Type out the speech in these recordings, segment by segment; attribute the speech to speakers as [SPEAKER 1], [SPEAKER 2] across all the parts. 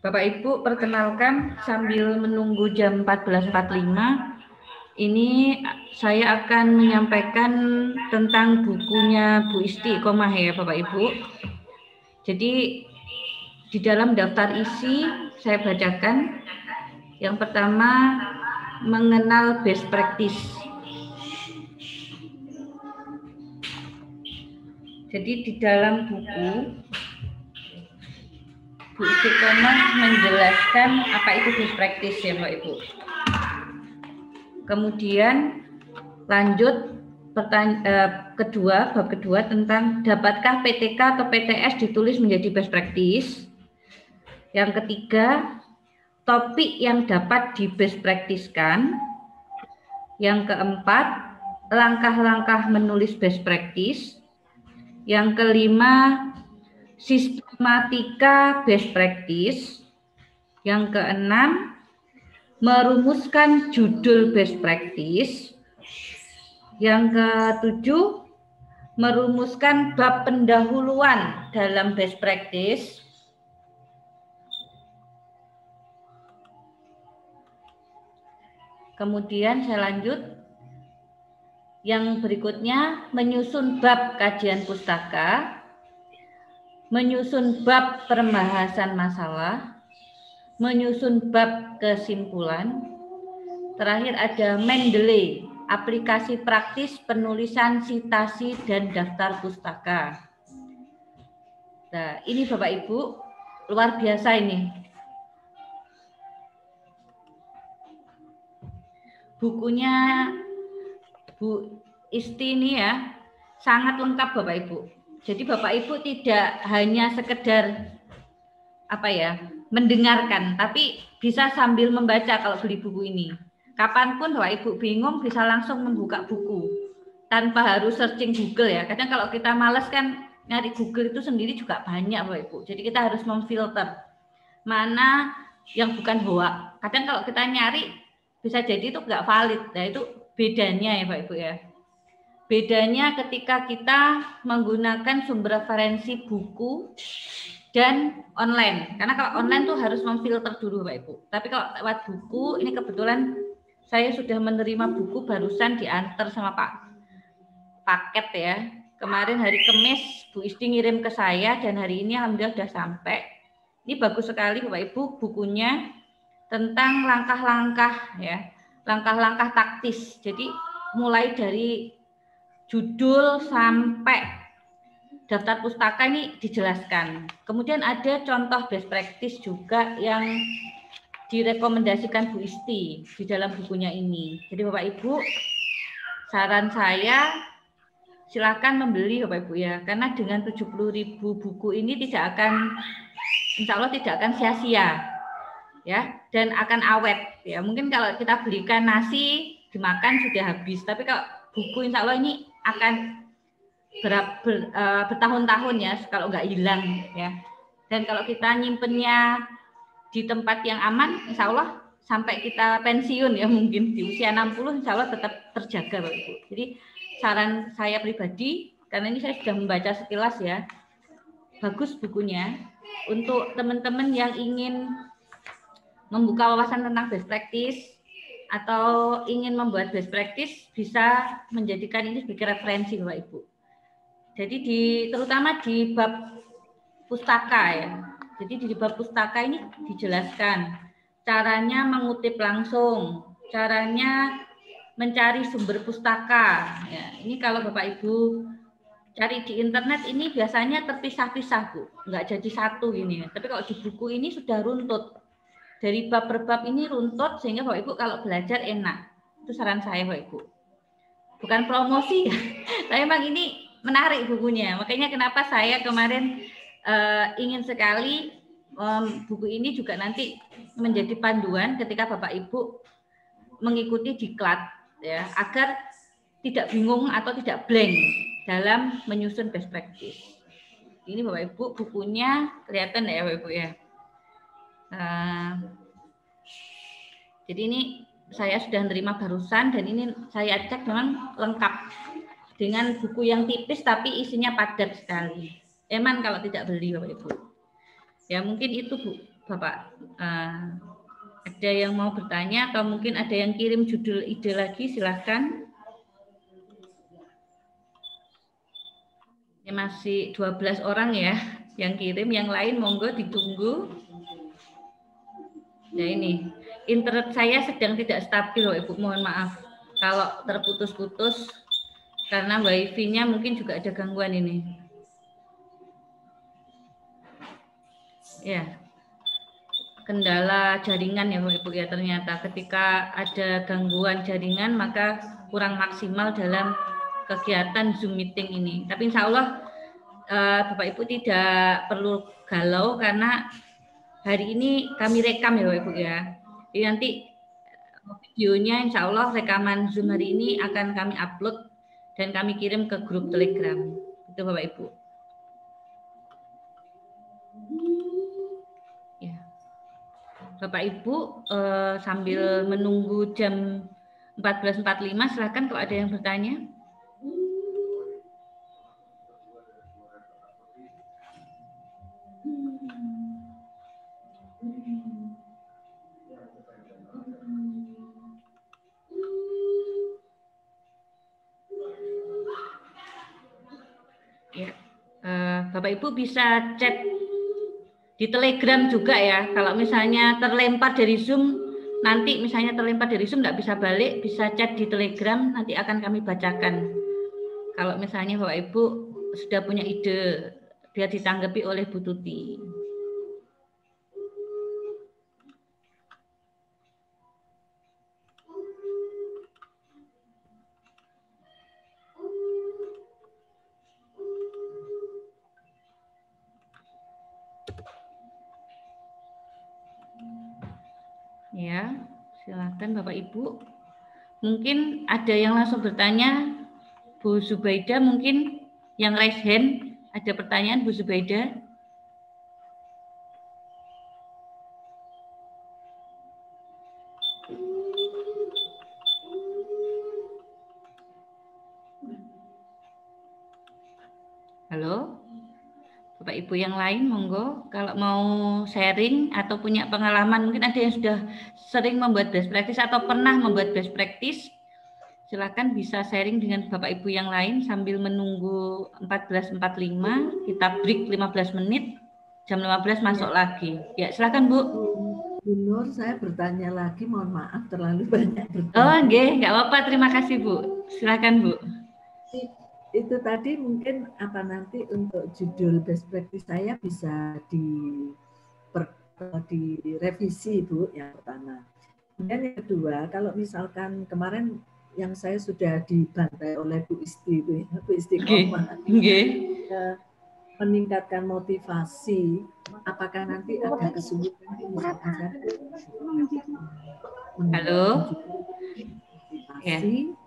[SPEAKER 1] Bapak Ibu, perkenalkan sambil menunggu jam 14.45, ini saya akan menyampaikan tentang bukunya Bu Istiqomah ya Bapak Ibu. Jadi di dalam daftar isi saya bacakan. Yang pertama, mengenal best practice. Jadi di dalam buku Bu Istiqomah menjelaskan apa itu best practice ya Mbak Ibu. Kemudian lanjut bab kedua tentang dapatkah PTK atau PTS ditulis menjadi best practice. Yang ketiga, topik yang dapat di best practice-kan. Yang keempat, langkah-langkah menulis best practice. Yang kelima, sistematika best practice. Yang keenam, merumuskan judul best practice. Yang ketujuh, merumuskan bab pendahuluan dalam best practice. Kemudian saya lanjut. Yang berikutnya, menyusun bab kajian pustaka, menyusun bab pembahasan masalah, menyusun bab kesimpulan. Terakhir ada Mendeley, aplikasi praktis penulisan sitasi dan daftar pustaka. Nah, ini Bapak Ibu, luar biasa ini. Bukunya Bu Isti ini ya, sangat lengkap Bapak Ibu. Jadi Bapak Ibu tidak hanya sekedar mendengarkan, tapi bisa sambil membaca kalau beli buku ini. Kapanpun Bapak Ibu bingung bisa langsung membuka buku tanpa harus searching Google ya. Kadang kalau kita males kan nyari Google itu sendiri juga banyak Bapak Ibu. Jadi kita harus memfilter mana yang bukan hoak. Kadang kalau kita nyari bisa jadi itu nggak valid. Nah itu bedanya ya Bapak Ibu ya. Bedanya ketika kita menggunakan sumber referensi buku dan online. Karena kalau online tuh harus memfilter dulu Bapak Ibu. Tapi kalau lewat buku, ini kebetulan saya sudah menerima buku barusan diantar sama Pak paket ya. Kemarin hari Kamis Bu Isti ngirim ke saya dan hari ini alhamdulillah sudah sampai. Ini bagus sekali Bapak Ibu bukunya tentang langkah-langkah ya. Langkah-langkah taktis. Jadi mulai dari judul sampai daftar pustaka ini dijelaskan. Kemudian ada contoh best practice juga yang direkomendasikan Bu Isti di dalam bukunya ini. Jadi Bapak Ibu, saran saya silakan membeli Bapak Ibu ya, karena dengan 70.000 buku ini tidak akan, insya Allah tidak akan sia-sia ya, dan akan awet ya. Mungkin kalau kita belikan nasi dimakan sudah habis, tapi kalau buku insya Allah ini akan bertahun-tahun ya kalau nggak hilang ya. Dan kalau kita nyimpennya di tempat yang aman, insya Allah sampai kita pensiun ya, mungkin di usia 60 insya Allah tetap terjaga Bapak Ibu. Jadi saran saya pribadi, karena ini saya sudah membaca sekilas ya, bagus bukunya untuk teman-teman yang ingin membuka wawasan tentang best practice atau ingin membuat best practice, bisa menjadikan ini sebagai referensi Bapak Ibu. Jadi terutama di bab pustaka ya. Jadi di bab pustaka ini dijelaskan caranya mengutip langsung, caranya mencari sumber pustaka. Ya, ini kalau Bapak Ibu cari di internet ini biasanya terpisah-pisah Bu, nggak jadi satu ini. Tapi kalau di buku ini sudah runtut. Dari bab per bab ini runtut sehingga Bapak Ibu kalau belajar enak. Itu saran saya Bapak Ibu. Bukan promosi, tapi memang ini menarik bukunya. Makanya kenapa saya kemarin ingin sekali buku ini juga nanti menjadi panduan ketika Bapak Ibu mengikuti diklat ya, agar tidak bingung atau tidak blank dalam menyusun best practice. Ini Bapak Ibu bukunya kelihatan ya Bapak Ibu ya. Jadi ini saya sudah menerima barusan dan ini saya cek memang lengkap dengan buku yang tipis tapi isinya padat sekali. Eman kalau tidak beli Bapak Ibu. Ya mungkin itu Bu Bapak ada yang mau bertanya atau mungkin ada yang kirim judul ide lagi, silahkan. Ini masih 12 orang ya yang kirim, yang lain monggo ditunggu. Ya ini, internet saya sedang tidak stabil, Ibu, mohon maaf kalau terputus-putus karena wifi-nya mungkin juga ada gangguan ini. Ya. Kendala jaringan ya Ibu ya, ternyata ketika ada gangguan jaringan maka kurang maksimal dalam kegiatan Zoom meeting ini. Tapi insya Allah Bapak Ibu tidak perlu galau karena hari ini kami rekam ya Bapak Ibu ya. Jadi nanti videonya insya Allah rekaman Zoom hari ini akan kami upload dan kami kirim ke grup Telegram. Itu Bapak Ibu. Bapak Ibu sambil menunggu jam 14.45 silakan kalau ada yang bertanya. Ya, Bapak Ibu bisa chat di Telegram juga ya. Kalau misalnya terlempar dari Zoom, nanti misalnya terlempar dari Zoom nggak bisa balik, bisa chat di Telegram, nanti akan kami bacakan. Kalau misalnya Bapak Ibu sudah punya ide, biar ditanggapi oleh Bu Tuti. Ya, silakan Bapak Ibu. Mungkin ada yang langsung bertanya, Bu Zubaida mungkin yang raise hand. Ada pertanyaan Bu Zubaida? Halo? Bapak Ibu yang lain monggo kalau mau sharing atau punya pengalaman, mungkin ada yang sudah sering membuat best practice atau pernah membuat best practice, silakan bisa sharing dengan Bapak Ibu yang lain sambil menunggu 14.45, kita break 15 menit, jam 15 masuk lagi. Ya, silakan Bu.
[SPEAKER 2] Bu Nur, saya bertanya lagi, mohon maaf terlalu banyak bertanya.
[SPEAKER 1] Oh, nggak apa-apa, terima kasih Bu. Silakan Bu.
[SPEAKER 2] Itu tadi mungkin apa nanti untuk judul best practice saya bisa direvisi Bu, yang pertama. Kemudian yang kedua, kalau misalkan kemarin yang saya sudah dibantai oleh Bu Isti itu ya, Bu Istiqomah, meningkatkan motivasi, apakah nanti ada kesulitan misalkan saya
[SPEAKER 1] halo
[SPEAKER 2] motivasi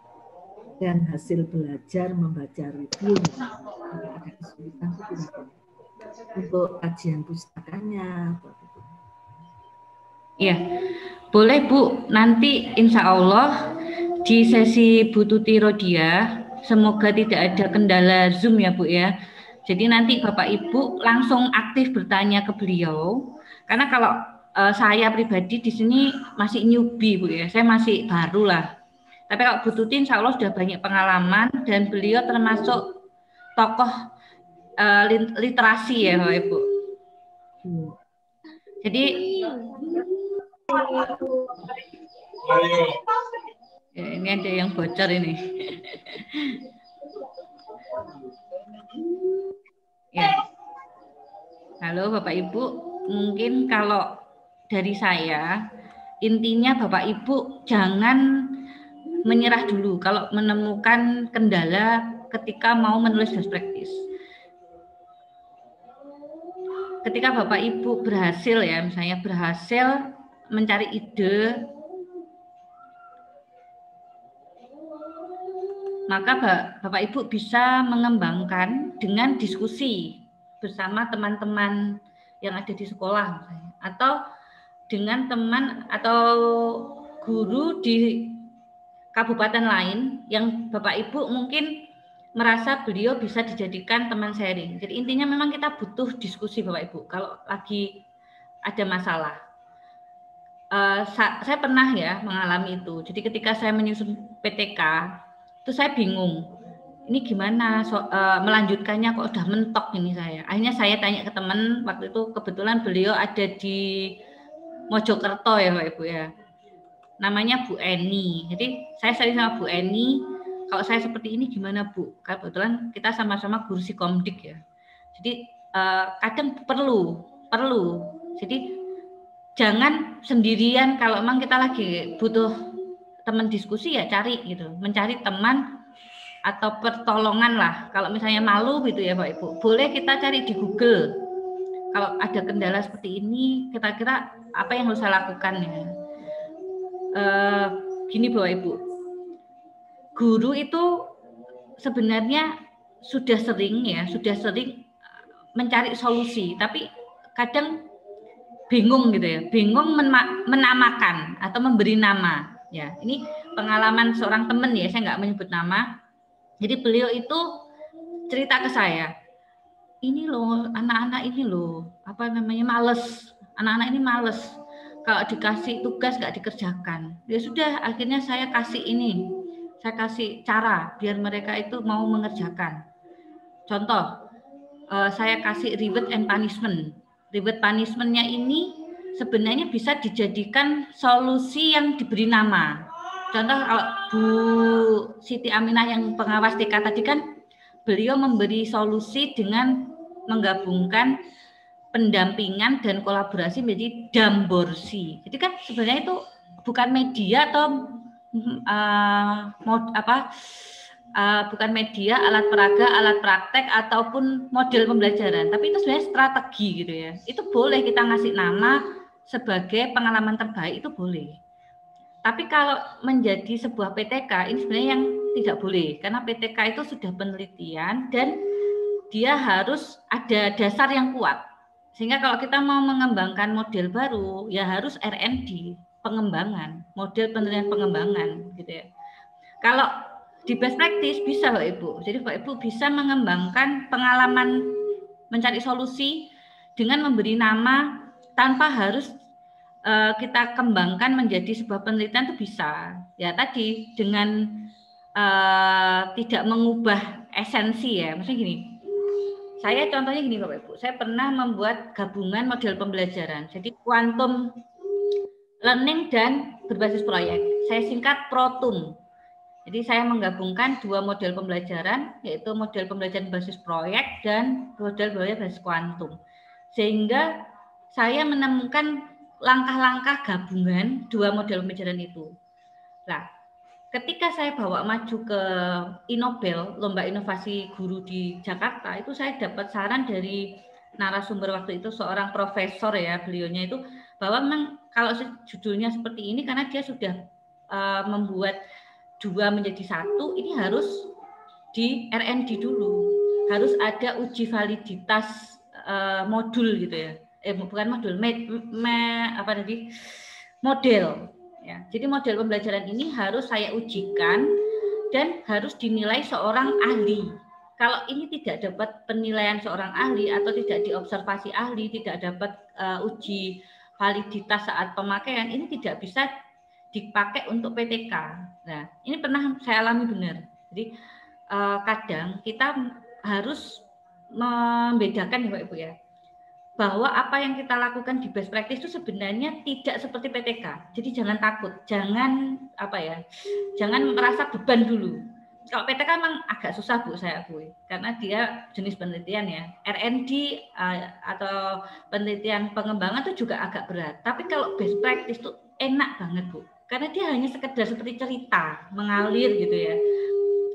[SPEAKER 2] dan hasil belajar membaca review, ada kesulitan untuk kajian pustakanya.
[SPEAKER 1] Iya, boleh Bu. Nanti insya Allah di sesi Bu Tuti Rodia, semoga tidak ada kendala Zoom ya Bu ya. Jadi nanti Bapak Ibu langsung aktif bertanya ke beliau. Karena kalau saya pribadi di sini masih newbie Bu ya, saya masih baru lah. Tapi kalau Bu Tuti insya Allah sudah banyak pengalaman dan beliau termasuk tokoh literasi ya Bapak Ibu. Jadi ya, ini ada yang bocor ini. Ya. Halo Bapak Ibu, mungkin kalau dari saya intinya Bapak Ibu jangan menyerah dulu kalau menemukan kendala ketika mau menulis best practice. Ketika Bapak Ibu berhasil ya, misalnya berhasil mencari ide, maka Bapak Ibu bisa mengembangkan dengan diskusi bersama teman-teman yang ada di sekolah misalnya, atau dengan teman atau guru di kabupaten lain yang Bapak Ibu mungkin merasa beliau bisa dijadikan teman sharing. Jadi intinya memang kita butuh diskusi Bapak Ibu. Kalau lagi ada masalah. Saya pernah ya mengalami itu. Jadi ketika saya menyusun PTK, itu saya bingung. Ini gimana melanjutkannya, kok udah mentok ini saya. Akhirnya saya tanya ke teman, waktu itu kebetulan beliau ada di Mojokerto ya Pak Ibu ya. Namanya Bu Eni. Jadi saya sering sama Bu Eni, kalau saya seperti ini gimana Bu? Kebetulan kita sama-sama guru psikomdik ya. Jadi kadang perlu. Jadi jangan sendirian, kalau memang kita lagi butuh teman diskusi ya cari gitu, mencari teman atau pertolongan lah. Kalau misalnya malu gitu ya Pak Ibu, boleh kita cari di Google. Kalau ada kendala seperti ini, kira-kira apa yang harus saya lakukan ya? Gini Bapak Ibu, guru itu sebenarnya sudah sering mencari solusi, tapi kadang bingung gitu ya, bingung menamakan atau memberi nama. Ya, ini pengalaman seorang teman ya, saya nggak menyebut nama. Jadi beliau itu cerita ke saya, ini loh anak-anak ini loh, males. Anak-anak ini males. Kalau dikasih tugas nggak dikerjakan. Ya sudah, akhirnya saya kasih cara biar mereka itu mau mengerjakan. Contoh, saya kasih reward and punishment. Reward punishment-nya ini sebenarnya bisa dijadikan solusi yang diberi nama. Contoh kalau Bu Siti Aminah yang pengawas TK tadi kan, beliau memberi solusi dengan menggabungkan pendampingan dan kolaborasi menjadi damborsi. Jadi kan sebenarnya itu bukan media atau bukan media, alat peraga, alat praktek ataupun model pembelajaran, tapi itu sebenarnya strategi gitu ya. Itu boleh kita ngasih nama sebagai pengalaman terbaik, itu boleh. Tapi kalau menjadi sebuah PTK, ini sebenarnya yang tidak boleh, karena PTK itu sudah penelitian dan dia harus ada dasar yang kuat. Sehingga kalau kita mau mengembangkan model baru, ya harus R&D, pengembangan, model penelitian pengembangan gitu ya. Kalau di best practice bisa Pak Ibu. Jadi Pak Ibu bisa mengembangkan pengalaman mencari solusi dengan memberi nama tanpa harus kita kembangkan menjadi sebuah penelitian, itu bisa. Ya tadi dengan tidak mengubah esensi ya. Maksudnya gini. Saya contohnya gini Bapak Ibu. Saya pernah membuat gabungan model pembelajaran. Jadi quantum learning dan berbasis proyek. Saya singkat PROTUM. Jadi saya menggabungkan dua model pembelajaran, yaitu model pembelajaran berbasis proyek dan model pembelajaran berbasis kuantum. Sehingga saya menemukan langkah-langkah gabungan dua model pembelajaran itu. Nah, ketika saya bawa maju ke Inobel, Lomba Inovasi Guru di Jakarta, itu saya dapat saran dari narasumber waktu itu, seorang profesor ya, beliaunya itu, bahwa memang kalau judulnya seperti ini karena dia sudah membuat dua menjadi satu, ini harus di R&D dulu, harus ada uji validitas modul gitu ya, bukan modul, model ya. Jadi model pembelajaran ini harus saya ujikan dan harus dinilai seorang ahli. Kalau ini tidak dapat penilaian seorang ahli atau tidak diobservasi ahli, tidak dapat uji validitas saat pemakaian, ini tidak bisa dipakai untuk PTK. Nah, ini pernah saya alami benar. Jadi kadang kita harus membedakan ya Pak Ibu ya, bahwa apa yang kita lakukan di best practice itu sebenarnya tidak seperti PTK. Jadi jangan takut, jangan jangan merasa beban dulu. Kalau PTK memang agak susah Bu, saya akui, karena dia jenis penelitian ya. R&D atau penelitian pengembangan itu juga agak berat. Tapi kalau best practice itu enak banget Bu. Karena dia hanya sekedar seperti cerita, mengalir gitu ya.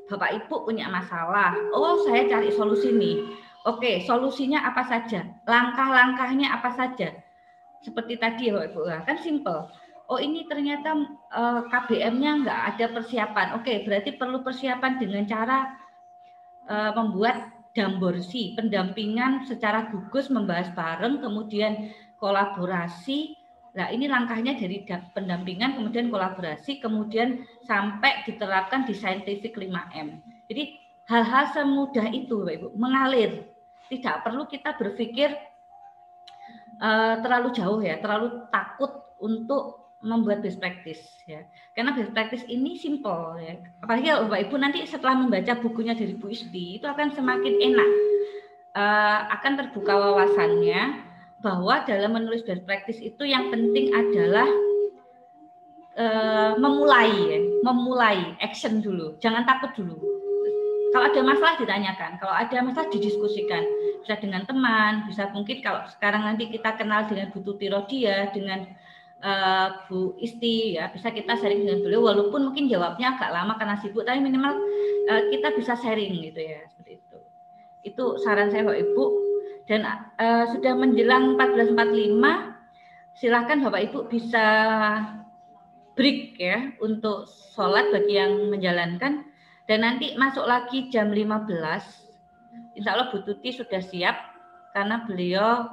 [SPEAKER 1] Bapak Ibu punya masalah, oh saya cari solusi nih. Oke, solusinya apa saja? Langkah-langkahnya apa saja? Seperti tadi Bapak Ibu, kan simple. Oh ini ternyata KBM-nya nggak ada persiapan. Oke, berarti perlu persiapan dengan cara membuat damborsi, pendampingan secara gugus, membahas bareng, kemudian kolaborasi. Nah, ini langkahnya dari pendampingan, kemudian kolaborasi, kemudian sampai diterapkan di scientific 5M. Jadi hal-hal semudah itu, Bapak Ibu, mengalir. Tidak perlu kita berpikir terlalu jauh ya, terlalu takut untuk membuat best practice ya. Karena best practice ini simple ya. Apalagi kalau Bapak Ibu nanti setelah membaca bukunya dari Bu Isti itu akan semakin enak. Akan terbuka wawasannya bahwa dalam menulis best practice itu yang penting adalah memulai action dulu, jangan takut dulu. Kalau ada masalah ditanyakan, kalau ada masalah didiskusikan, bisa dengan teman, bisa mungkin kalau sekarang nanti kita kenal dengan Bu Tuti Rodia, dengan Bu Isti, ya bisa kita sharing dengan beliau, walaupun mungkin jawabnya agak lama karena sibuk, tapi minimal kita bisa sharing gitu ya, seperti itu. Itu saran saya Bapak Ibu. Dan sudah menjelang 14.45, silakan Bapak Ibu bisa break ya untuk sholat bagi yang menjalankan, dan nanti masuk lagi jam 15. Insya Allah Bu Tuti sudah siap karena beliau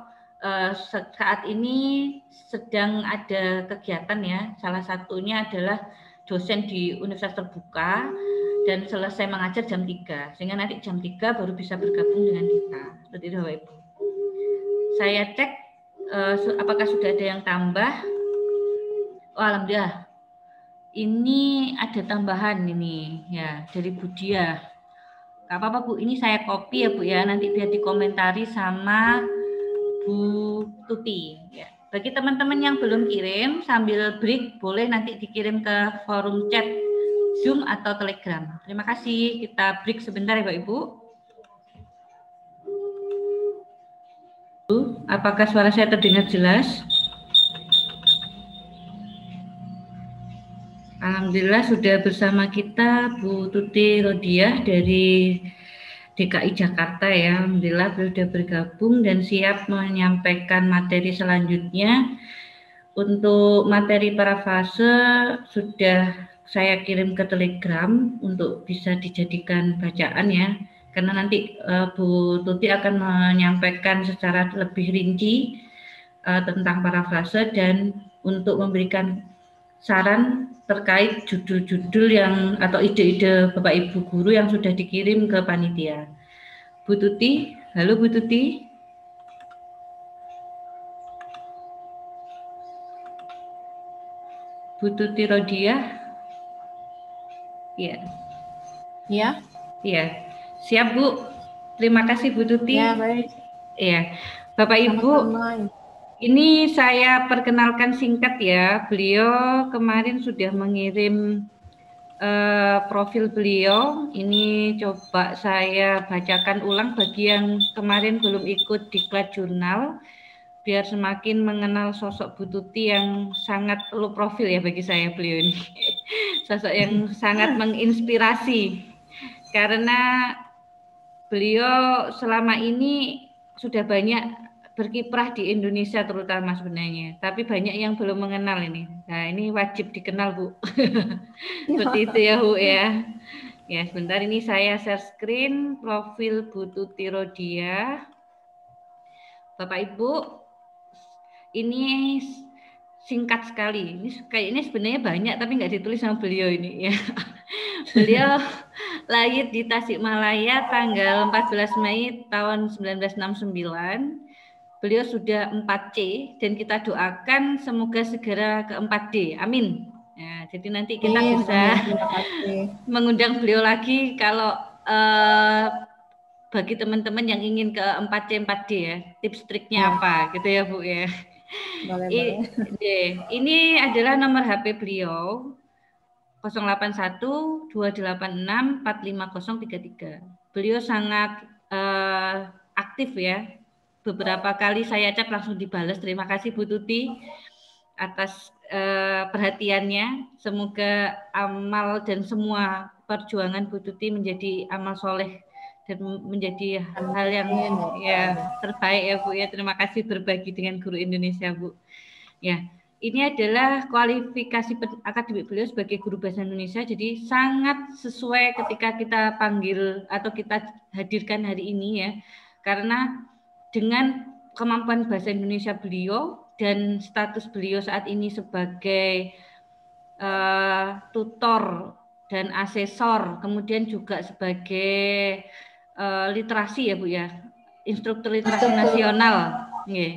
[SPEAKER 1] saat ini sedang ada kegiatan ya, salah satunya adalah dosen di Universitas Terbuka dan selesai mengajar jam 3, sehingga nanti jam 3 baru bisa bergabung dengan kita. Seperti itu Bapak Ibu. Saya cek apakah sudah ada yang tambah. Oh, alhamdulillah. Ini ada tambahan ini ya dari Bu Dia. Gak apa-apa Bu, ini saya copy ya Bu ya, nanti biar dikomentari sama Bu Tuti ya. Bagi teman-teman yang belum kirim sambil break boleh nanti dikirim ke forum chat Zoom atau Telegram. Terima kasih. Kita break sebentar ya Bapak Ibu. Apakah suara saya terdengar jelas? Alhamdulillah sudah bersama kita Bu Tuti Rodia dari DKI Jakarta ya. Alhamdulillah sudah bergabung dan siap menyampaikan materi selanjutnya. Untuk materi parafase sudah saya kirim ke Telegram untuk bisa dijadikan bacaan ya. Karena nanti Bu Tuti akan menyampaikan secara lebih rinci tentang parafase dan untuk memberikan saran terkait judul-judul yang atau ide-ide Bapak Ibu guru yang sudah dikirim ke panitia. Bu Tuti, halo Bu Tuti. Bu Tuti Rodia. Iya.
[SPEAKER 3] Ya.
[SPEAKER 1] Iya. Siap Bu. Terima kasih Bu Tuti.
[SPEAKER 3] Ya, baik.
[SPEAKER 1] Iya. Bapak Ibu, ini saya perkenalkan singkat ya. Beliau kemarin sudah mengirim profil beliau. Ini coba saya bacakan ulang bagi yang kemarin belum ikut diklat jurnal, biar semakin mengenal sosok Bu Tuti yang sangat low profil ya bagi saya beliau ini. Sosok yang sangat menginspirasi karena beliau selama ini sudah banyak berkiprah di Indonesia terutama sebenarnya, tapi banyak yang belum mengenal ini. Nah, ini wajib dikenal Bu. Seperti itu ya Bu ya. Ya, sebentar ini saya share screen profil Bu Tuti Rodia. Bapak Ibu, ini singkat sekali. Ini sebenarnya banyak tapi nggak ditulis sama beliau ini ya. Beliau lahir di Tasikmalaya tanggal 14 Mei tahun 1969. Beliau sudah 4C dan kita doakan semoga segera ke 4D. Amin. Ya, jadi nanti kita bisa mengundang beliau lagi kalau bagi teman-teman yang ingin ke 4C 4D ya. Tips triknya apa gitu ya Bu ya. Boleh. Ini adalah nomor HP beliau 081 286 45033. Beliau sangat aktif ya. Beberapa kali saya chat langsung dibalas. Terima kasih Bu Tuti atas perhatiannya. Semoga amal dan semua perjuangan Bu Tuti menjadi amal soleh dan menjadi hal yang ya terbaik ya Bu ya. Terima kasih berbagi dengan guru Indonesia Bu. Ya, ini adalah kualifikasi akademik beliau sebagai guru bahasa Indonesia. Jadi sangat sesuai ketika kita panggil atau kita hadirkan hari ini ya. Karena dengan kemampuan bahasa Indonesia beliau dan status beliau saat ini sebagai tutor dan asesor, kemudian juga sebagai literasi ya Bu ya, instruktur literasi nasional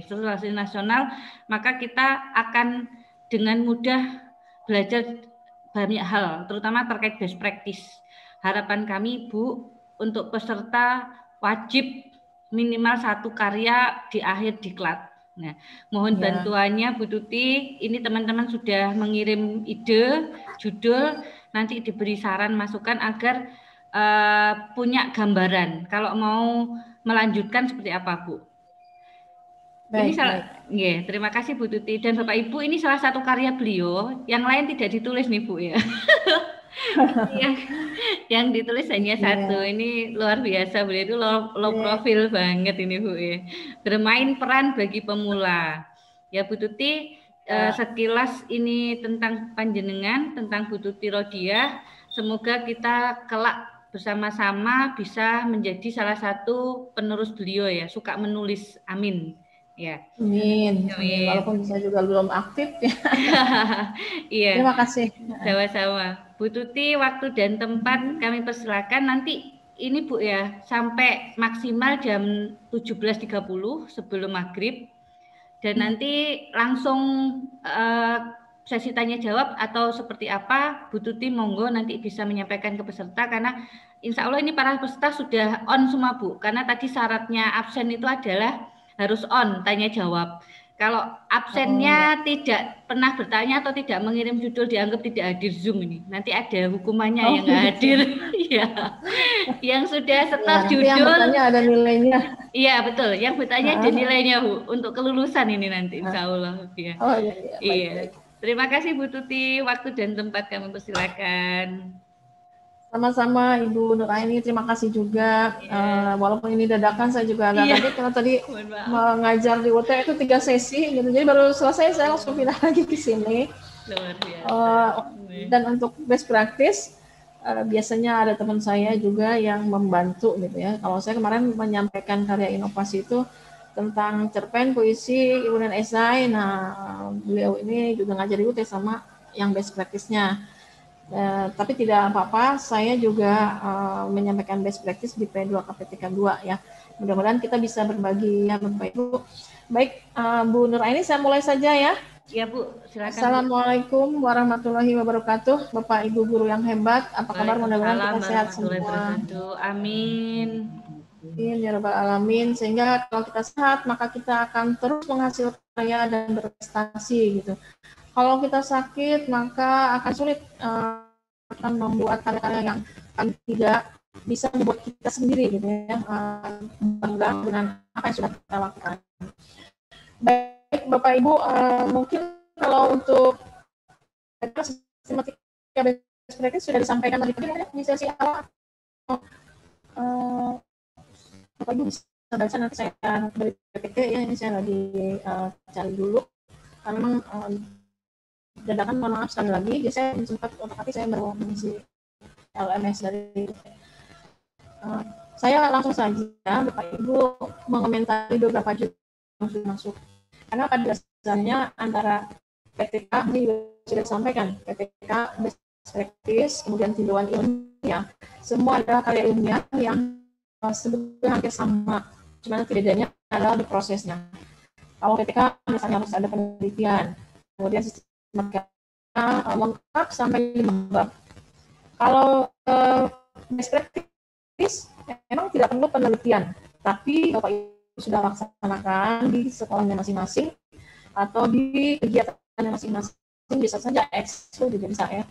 [SPEAKER 1] strukturasi nasional, maka kita akan dengan mudah belajar banyak hal, terutama terkait best practice. Harapan kami, Bu, untuk peserta wajib minimal 1 karya di akhir diklat. Nah, mohon bantuannya Bu Tuti. Ini teman-teman sudah mengirim ide, judul, nanti diberi saran masukan agar punya gambaran. Kalau mau melanjutkan seperti apa, Bu? Baik, terima kasih Bu Tuti dan Bapak Ibu. Ini salah satu karya beliau. Yang lain tidak ditulis nih Bu ya. yang ditulis hanya satu. Ini luar biasa, beliau itu low profile banget ini Bu ya. Bermain peran bagi pemula. Ya Bu Tuti, sekilas ini tentang panjenengan, tentang Bu Tuti Rodiah. Semoga kita kelak bersama-sama bisa menjadi salah satu penerus beliau ya, suka menulis. Amin. Ya.
[SPEAKER 3] Amin. Walaupun saya juga belum aktif ya.
[SPEAKER 1] Iya.
[SPEAKER 3] Terima kasih.
[SPEAKER 1] Sama-sama. Bu Tuti, waktu dan tempat kami persilakan. Nanti ini Bu ya, sampai maksimal jam 17.30 sebelum maghrib. Dan nanti langsung sesi tanya jawab atau seperti apa, Bu Tuti monggo nanti bisa menyampaikan ke peserta, karena insya Allah ini para peserta sudah on semua Bu. Karena tadi syaratnya absen itu adalah harus on tanya jawab. Kalau absennya tidak pernah bertanya atau tidak mengirim judul dianggap tidak hadir Zoom ini. Nanti ada hukumannya yang nggak hadir. Ya. Yang sudah setor judul. Yang bertanya
[SPEAKER 3] ada nilainya.
[SPEAKER 1] Iya betul. Yang bertanya ada nilainya Bu untuk kelulusan ini nanti insya Allah. Ya. Iya. Terima kasih Bu Tuti. Waktu dan tempat kami persilakan.
[SPEAKER 3] Sama-sama Ibu Nuraini, terima kasih juga. Walaupun ini dadakan, saya juga agak kaget karena tadi mengajar di UT itu 3 sesi, gitu. Jadi baru selesai saya langsung pindah lagi ke sini. Dan untuk best practice, biasanya ada teman saya juga yang membantu gitu ya. Kalau saya kemarin menyampaikan karya inovasi itu tentang cerpen, puisi, kemudian esai. Nah, beliau ini juga ngajar di UT sama yang best practice-nya. Tapi tidak apa-apa, saya juga menyampaikan best practice di P2 KPTK 2 ya. Mudah-mudahan kita bisa berbagi ya Bapak Ibu. Baik, Bu Nuraini, saya mulai saja ya.
[SPEAKER 1] Ya Bu, silakan.
[SPEAKER 3] Assalamualaikum warahmatullahi wabarakatuh. Bapak Ibu guru yang hebat, apa kabar? Mudah-mudahan kita sehat semua.
[SPEAKER 1] Amin.
[SPEAKER 3] Amin ya rabbal alamin. Sehingga kalau kita sehat, maka kita akan terus menghasilkan karya dan berprestasi gitu. Kalau kita sakit, maka akan sulit akan membuat karya-karya yang tidak bisa membuat kita sendiri gitu ya, bangga dengan apa yang sudah kita lakukan. Baik Bapak Ibu, mungkin kalau untuk sistematika best practice sudah disampaikan tadi di sesi awal. Bapak Ibu bisa baca, nanti saya dari PPT ya, ini saya lagi cari dulu karena memang dadakan, mohon maaf sekali lagi, jadi saya sempat otak-atik saya baru mengisi LMS dari saya langsung saja Bapak Ibu mengomentari beberapa judul yang sudah masuk, karena pada dasarnya antara PTK ini sudah disampaikan, PTK best practice, kemudian tinjauan ilmiah, semua adalah karya ilmiah yang sebetulnya hampir sama, cuma bedanya adalah di prosesnya. Kalau PTK misalnya harus ada penelitian, kemudian maka lengkap sampai 5 bab. Kalau best practice memang tidak perlu penelitian, tapi Bapak Ibu sudah laksanakan di sekolahnya masing-masing atau di kegiatannya masing-masing, bisa saja ekskul juga bisa ya.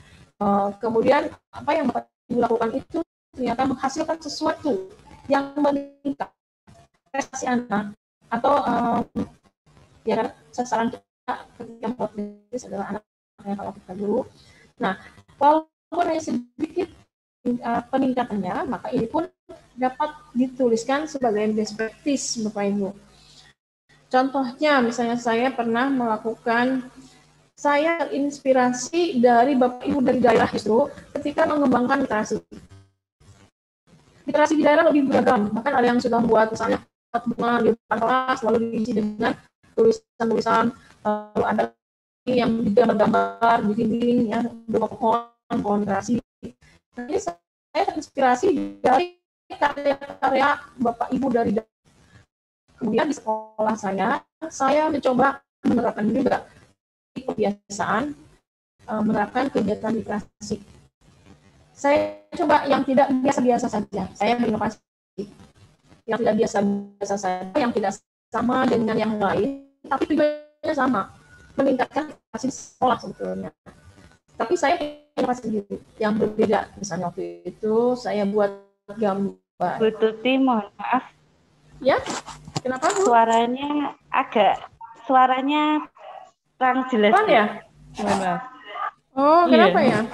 [SPEAKER 3] Kemudian apa yang Bapak Ibu lakukan itu ternyata menghasilkan sesuatu yang meningkat prestasi anak atau ya sasaran ketika proses adalah anak-anak kalau kita dulu. Nah, walaupun hanya sedikit peningkatannya, maka ini pun dapat dituliskan sebagai best practice, Bapak Ibu. Contohnya, misalnya saya pernah melakukan, saya inspirasi dari Bapak Ibu dari daerah justru ketika mengembangkan literasi. Literasi di daerah lebih beragam, bahkan ada yang sudah membuat misalnya bunga di depan kelas lalu diisi dengan tulisan-tulisan, lalu ada yang gambar-gambar di dinding ya, berupa pohon literasi. Jadi saya terinspirasi dari karya-karya Bapak Ibu dari Kemudian di sekolah saya mencoba menerapkan juga kebiasaan menerapkan kegiatan literasi. Saya coba yang tidak biasa-biasa saja. Saya berinovasi. Yang tidak biasa-biasa saja, yang tidak sama dengan yang lain, tapi tujuannya sama, meningkatkan literasi sekolah sebetulnya. Tapi saya inovasi sendiri, yang berbeda. Misalnya waktu itu saya buat gambar.
[SPEAKER 4] Bu Tuti, mohon maaf.
[SPEAKER 3] Ya, kenapa Bu?
[SPEAKER 4] Suaranya kurang jelas.
[SPEAKER 3] Ya?
[SPEAKER 4] Mohon maaf.
[SPEAKER 3] Oh, kenapa ya?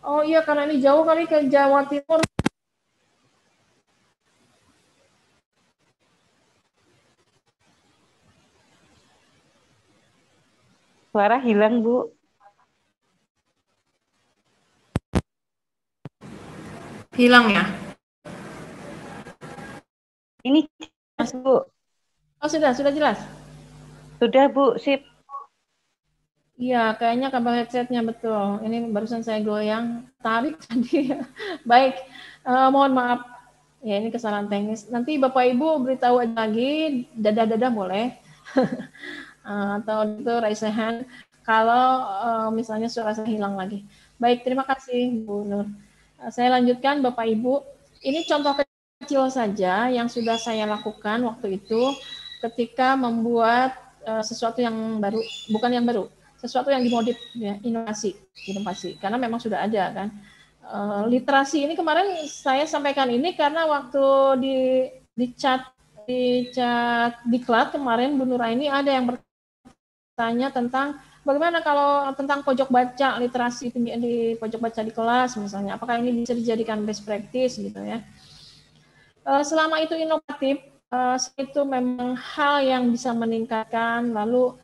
[SPEAKER 3] Oh iya, karena ini jauh kali ke Jawa Timur.
[SPEAKER 4] Suara hilang, Bu.
[SPEAKER 3] Hilang ya?
[SPEAKER 4] Ini jelas, Bu.
[SPEAKER 3] Oh, sudah jelas.
[SPEAKER 4] Sudah, Bu. Sip.
[SPEAKER 3] Iya, kayaknya kabel headsetnya betul. Ini barusan saya goyang, tarik tadi. Baik, mohon maaf. Ya, ini kesalahan teknis. Nanti Bapak Ibu beritahu aja lagi, dadah-dadah boleh. Atau itu raise hand. Kalau misalnya suara saya hilang lagi. Baik, terima kasih Bu Nur. Saya lanjutkan Bapak Ibu. Ini contoh kecil saja yang sudah saya lakukan waktu itu ketika membuat sesuatu yang baru, bukan yang baru, sesuatu yang dimodif, ya, inovasi, karena memang sudah ada kan. Literasi ini kemarin saya sampaikan ini karena waktu di chat diklat kemarin Bu Nuraini ada yang bertanya tentang bagaimana kalau tentang pojok baca, literasi di pojok baca di kelas misalnya, apakah ini bisa dijadikan best practice gitu ya. Selama itu inovatif, itu memang hal yang bisa meningkatkan, lalu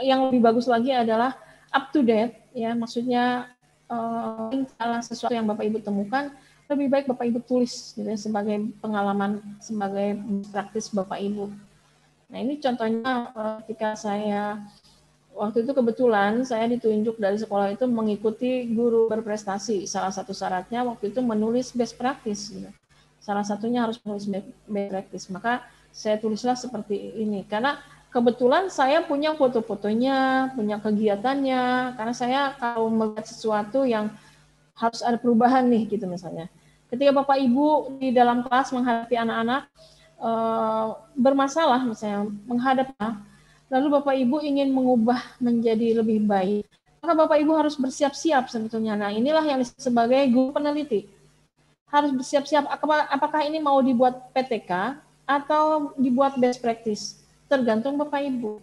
[SPEAKER 3] yang lebih bagus lagi adalah up to date, ya, maksudnya salah sesuatu yang Bapak Ibu temukan, lebih baik Bapak Ibu tulis gitu ya, sebagai pengalaman, sebagai praktis Bapak Ibu. Nah, ini contohnya ketika saya waktu itu kebetulan saya ditunjuk dari sekolah itu mengikuti guru berprestasi. Salah satu syaratnya waktu itu menulis best practice gitu. Salah satunya harus menulis best practice. Maka saya tulislah seperti ini karena kebetulan saya punya foto-fotonya, punya kegiatannya, karena saya kalau melihat sesuatu yang harus ada perubahan nih gitu misalnya. Ketika Bapak Ibu di dalam kelas menghadapi anak-anak bermasalah misalnya, menghadap, lalu Bapak Ibu ingin mengubah menjadi lebih baik, maka Bapak Ibu harus bersiap-siap sebetulnya. Nah, inilah yang disebut sebagai guru peneliti. Harus bersiap-siap apakah ini mau dibuat PTK atau dibuat best practice. Tergantung Bapak Ibu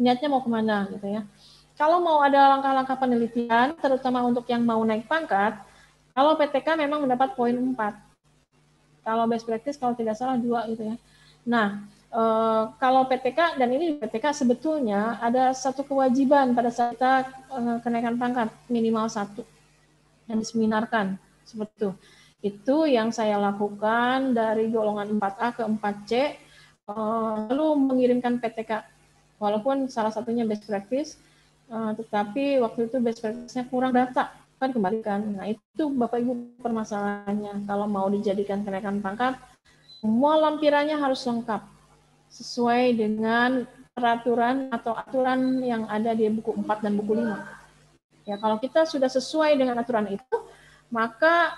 [SPEAKER 3] niatnya mau kemana gitu ya. Kalau mau ada langkah-langkah penelitian, terutama untuk yang mau naik pangkat, kalau PTK memang mendapat poin 4. Kalau best practice kalau tidak salah 2 gitu ya. Nah, kalau PTK, dan ini PTK sebetulnya ada satu kewajiban pada saat kita kenaikan pangkat minimal 1 yang diseminarkan seperti itu. Itu yang saya lakukan dari golongan 4A ke 4C, lalu mengirimkan PTK, walaupun salah satunya best practice, tetapi waktu itu best practice-nya kurang data, kan kembalikan. Nah, itu Bapak Ibu permasalahannya. Kalau mau dijadikan kenaikan pangkat, semua lampirannya harus lengkap, sesuai dengan peraturan atau aturan yang ada di buku 4 dan buku 5. Ya, kalau kita sudah sesuai dengan aturan itu, maka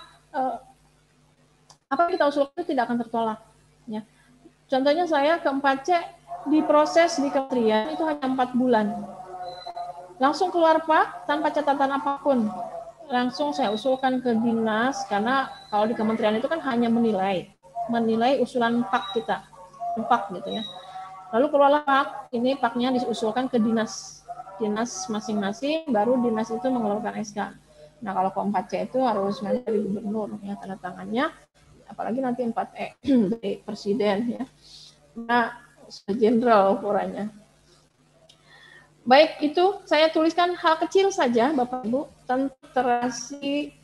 [SPEAKER 3] apa yang kita usulkan itu tidak akan tertolak. Ya. Contohnya saya ke 4C diproses di kementerian itu hanya 4 bulan. Langsung keluar Pak, tanpa catatan apapun. Langsung saya usulkan ke dinas, karena kalau di kementerian itu kan hanya menilai usulan PAK kita, PAK gitu ya. Lalu keluarlah PAK, ini PAK-nya diusulkan ke dinas masing-masing, baru dinas itu mengeluarkan SK. Nah, kalau ke 4C itu harus dari gubernur ya, tanda tangannya, apalagi nanti 4E dari presiden ya. Nah, jenderal ukurannya. Baik, itu saya tuliskan hal kecil saja Bapak Ibu tentang literasi.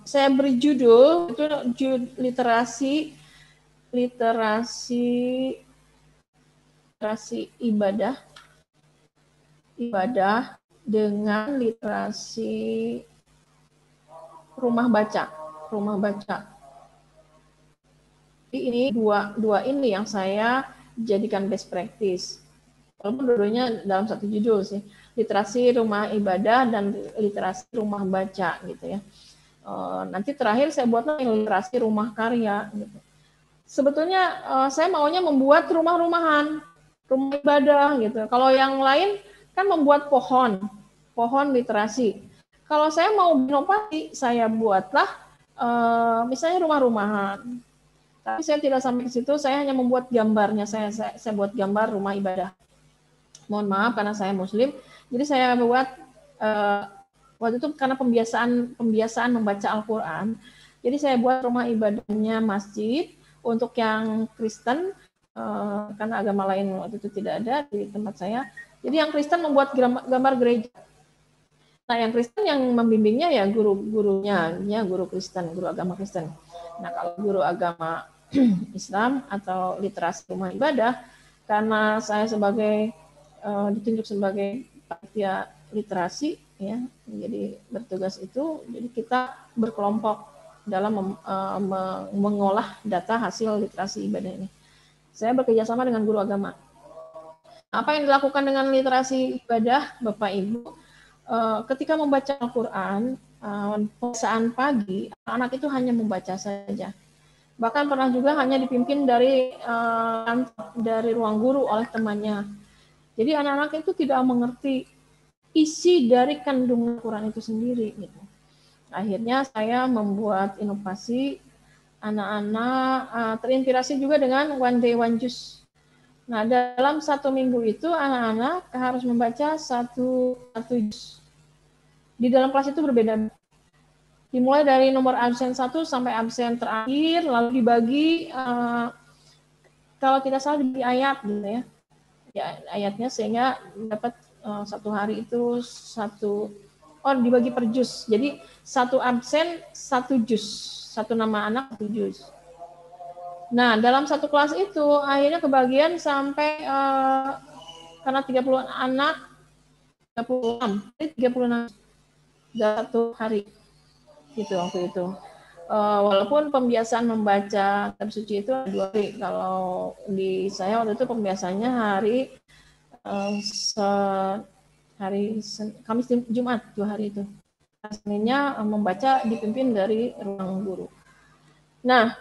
[SPEAKER 3] Saya beri judul itu literasi ibadah dengan literasi rumah baca. Jadi ini dua ini yang saya jadikan best practice. Walaupun dua-duanya dalam satu judul sih, literasi rumah ibadah dan literasi rumah baca gitu ya. Nanti terakhir saya buatlah literasi rumah karya. Gitu. Sebetulnya saya maunya membuat rumah-rumahan, rumah ibadah gitu. Kalau yang lain kan membuat pohon literasi. Kalau saya mau inovasi, saya buatlah misalnya rumah-rumahan. Tapi saya tidak sampai ke situ, saya hanya membuat gambarnya. Saya buat gambar rumah ibadah. Mohon maaf karena saya Muslim, jadi saya buat waktu itu karena pembiasaan membaca Al-Quran. Jadi saya buat rumah ibadahnya masjid. Untuk yang Kristen, karena agama lain waktu itu tidak ada di tempat saya. Jadi yang Kristen membuat gambar gereja. Nah, yang Kristen yang membimbingnya ya guru-gurunya, ya guru Kristen, guru agama Kristen. Nah, kalau guru agama Islam atau literasi rumah ibadah, karena saya ditunjuk sebagai panitia literasi, ya, jadi bertugas itu, jadi kita berkelompok dalam mengolah data hasil literasi ibadah ini. Saya bekerjasama dengan guru agama. Apa yang dilakukan dengan literasi ibadah, Bapak Ibu? Ketika membaca Al-Quran, pembacaan pagi, anak itu hanya membaca saja. Bahkan pernah juga hanya dipimpin dari ruang guru oleh temannya. Jadi anak-anak itu tidak mengerti isi dari kandungan Al-Quran itu sendiri. Gitu. Akhirnya saya membuat inovasi, anak-anak terinspirasi juga dengan One Day One Juz. Nah, dalam 1 minggu itu anak-anak harus membaca satu juz. Di dalam kelas itu berbeda. Dimulai dari nomor absen 1 sampai absen terakhir, lalu dibagi, kalau tidak salah dibagi ayat gitu ya. Ayatnya sehingga dapat satu hari itu dibagi per juz. Jadi satu absen, satu juz. Satu nama anak, satu juz. Nah, dalam satu kelas itu akhirnya kebagian sampai karena 30 anak, 36 dalam satu hari. Gitu waktu itu. Walaupun pembiasaan membaca kitab suci itu 2 hari. Kalau di saya waktu itu pembiasaannya Kamis Jumat 2 hari itu. Seninnya membaca dipimpin dari ruang guru. Nah,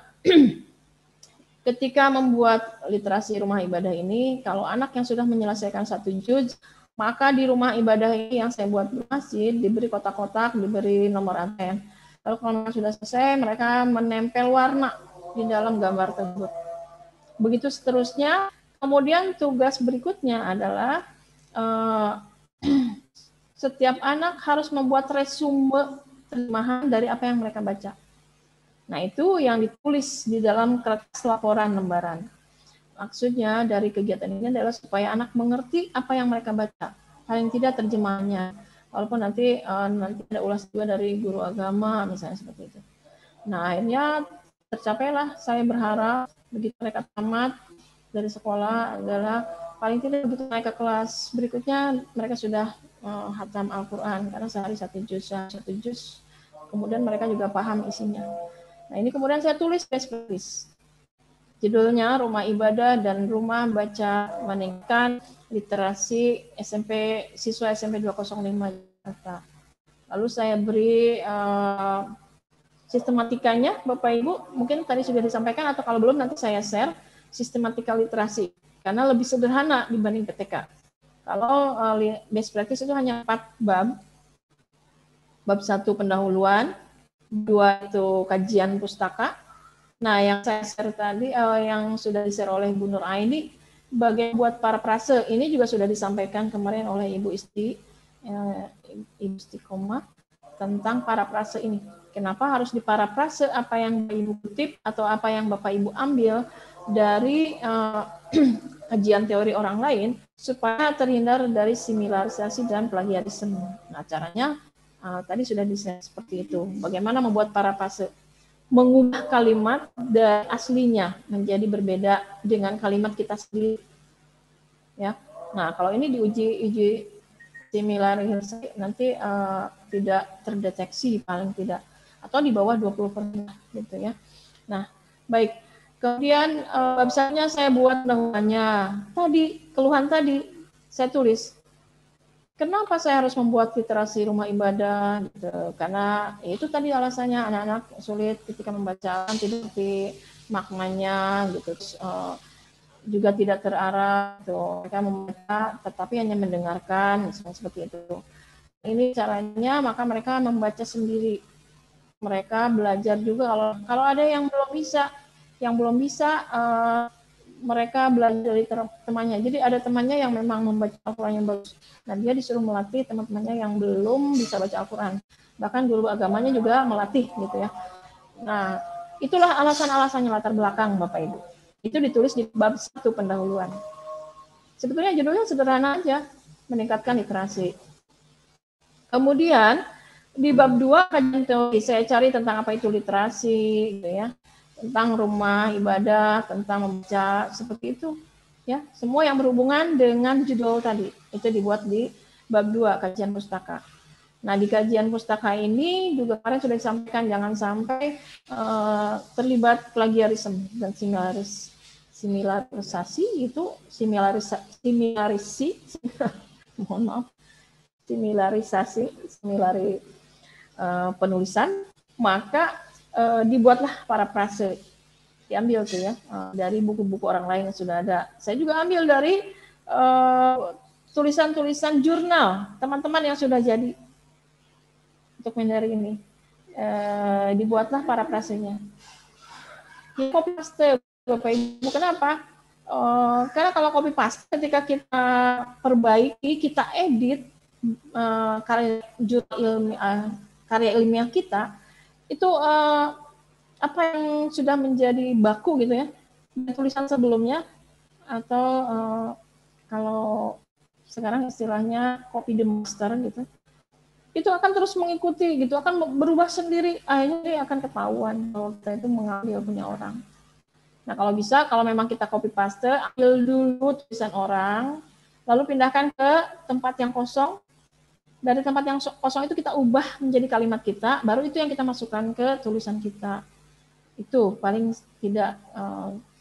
[SPEAKER 3] ketika membuat literasi rumah ibadah ini, kalau anak yang sudah menyelesaikan 1 juz, maka di rumah ibadah ini yang saya buat di masjid diberi kotak-kotak, diberi nomor absen. Lalu kalau mereka sudah selesai, mereka menempel warna di dalam gambar tersebut. Begitu seterusnya. Kemudian tugas berikutnya adalah setiap anak harus membuat resume terjemahan dari apa yang mereka baca. Nah, itu yang ditulis di dalam kertas laporan lembaran. Maksudnya dari kegiatan ini adalah supaya anak mengerti apa yang mereka baca, paling tidak terjemahannya. Walaupun nanti ada ulas juga dari guru agama, misalnya seperti itu. Nah, akhirnya tercapailah, saya berharap begitu mereka tamat dari sekolah adalah paling tidak begitu naik ke kelas berikutnya mereka sudah hatam Al-Quran, karena sehari 1 juz, kemudian mereka juga paham isinya. Nah, ini kemudian saya tulis best practice. Judulnya Rumah Ibadah dan Rumah Baca Meningkatkan Literasi Siswa SMP 205 Jakarta. Lalu saya beri sistematikanya, Bapak Ibu, mungkin tadi sudah disampaikan atau kalau belum nanti saya share sistematika literasi, karena lebih sederhana dibanding PTK. Kalau best practice itu hanya 4 bab. Bab 1 pendahuluan, 2 itu kajian pustaka. Nah, yang saya share tadi, yang sudah di-share oleh Bu Nur Aini, bagian buat para prase, ini juga sudah disampaikan kemarin oleh Ibu Istiqomah tentang para prase ini. Kenapa harus di para prase, apa yang Ibu kutip atau apa yang Bapak Ibu ambil dari kajian teori orang lain, supaya terhindar dari similarisasi dan plagiarisme. Nah, caranya tadi sudah di-share seperti itu. Bagaimana membuat para prase mengubah kalimat dan aslinya menjadi berbeda dengan kalimat kita sendiri. Ya. Nah, kalau ini diuji similarisasi nanti tidak terdeteksi paling tidak, atau di bawah 20% gitu ya. Nah, baik. Kemudian websitenya saya buat pendahuluannya. Tadi, keluhan tadi, saya tulis. Kenapa saya harus membuat literasi rumah ibadah? Gitu. Karena itu tadi alasannya anak-anak sulit ketika membaca, tidak ngerti maknanya, gitu. Terus, juga tidak terarah. Gitu. Mereka membaca, tetapi hanya mendengarkan, misalnya seperti itu. Ini caranya, maka mereka membaca sendiri. Mereka belajar juga kalau ada yang belum bisa, mereka belajar dari temannya. Jadi ada temannya yang memang membaca Al-Quran yang bagus. Nah, dia disuruh melatih teman-temannya yang belum bisa baca Al-Quran. Bahkan guru agamanya juga melatih gitu ya. Nah, itulah alasan-alasannya, latar belakang Bapak Ibu. Itu ditulis di bab 1 pendahuluan. Sebetulnya judulnya sederhana aja, meningkatkan literasi. Kemudian di bab 2 kajian teori, saya cari tentang apa itu literasi gitu ya. Tentang rumah ibadah, tentang membaca, seperti itu ya. Semua yang berhubungan dengan judul tadi itu dibuat di bab 2 kajian pustaka. Nah, di kajian pustaka ini juga kemarin sudah disampaikan jangan sampai terlibat plagiarisme dan similarisasi itu mohon maaf, similarisasi penulisan, maka dibuatlah parafrase, diambil tuh ya dari buku-buku orang lain yang sudah ada. Saya juga ambil dari tulisan-tulisan jurnal teman-teman yang sudah jadi untuk Mendari ini. Dibuatlah parafrasenya. Ya, copy paste Bapak Ibu. Kenapa? Karena kalau copy paste ketika kita perbaiki, kita edit karya ilmiah kita, itu apa yang sudah menjadi baku gitu ya, tulisan sebelumnya, atau kalau sekarang istilahnya copy the master gitu, itu akan terus mengikuti gitu, akan berubah sendiri, akhirnya akan ketahuan kalau kita itu mengambil punya orang. Nah, kalau bisa, kalau memang kita copy paste, ambil dulu tulisan orang, lalu pindahkan ke tempat yang kosong. Dari tempat yang kosong itu kita ubah menjadi kalimat kita, baru itu yang kita masukkan ke tulisan kita. Itu paling tidak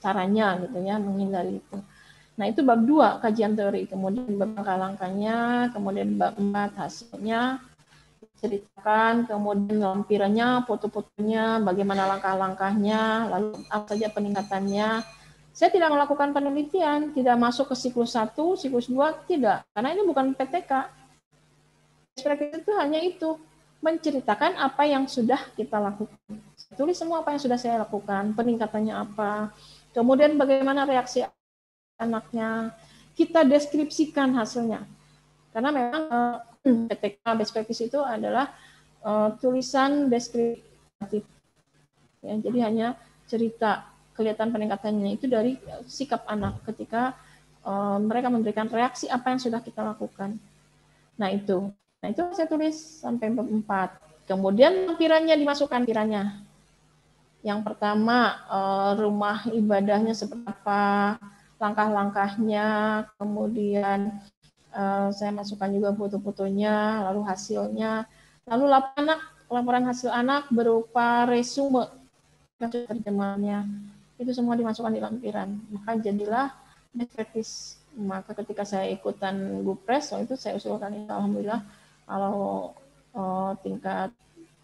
[SPEAKER 3] caranya gitu ya, menghindari itu. Nah, itu bab 2 kajian teori, kemudian bab langkah-langkahnya, kemudian bab 4 hasilnya, ceritakan, kemudian lampirannya, foto-fotonya, bagaimana langkah-langkahnya, lalu apa saja peningkatannya. Saya tidak melakukan penelitian, tidak masuk ke siklus 1, siklus 2, tidak. Karena ini bukan PTK. Praktis itu hanya itu, menceritakan apa yang sudah kita lakukan. Saya tulis semua apa yang sudah saya lakukan, peningkatannya apa, kemudian bagaimana reaksi anaknya, kita deskripsikan hasilnya. Karena memang PTK best practice itu adalah tulisan deskriptif. Ya, jadi hanya cerita, kelihatan peningkatannya itu dari sikap anak ketika mereka memberikan reaksi apa yang sudah kita lakukan. Nah, itu saya tulis sampai bab 4. Kemudian lampirannya dimasukkan lampirannya. Yang pertama, rumah ibadahnya seperti apa, langkah-langkahnya, kemudian saya masukkan juga foto-fotonya, lalu hasilnya, lalu laporan hasil anak berupa resume terjemahannya. Itu semua dimasukkan di lampiran. Maka jadilah best practice. Maka ketika saya ikutan Gupres, itu saya usulkan, alhamdulillah, kalau tingkat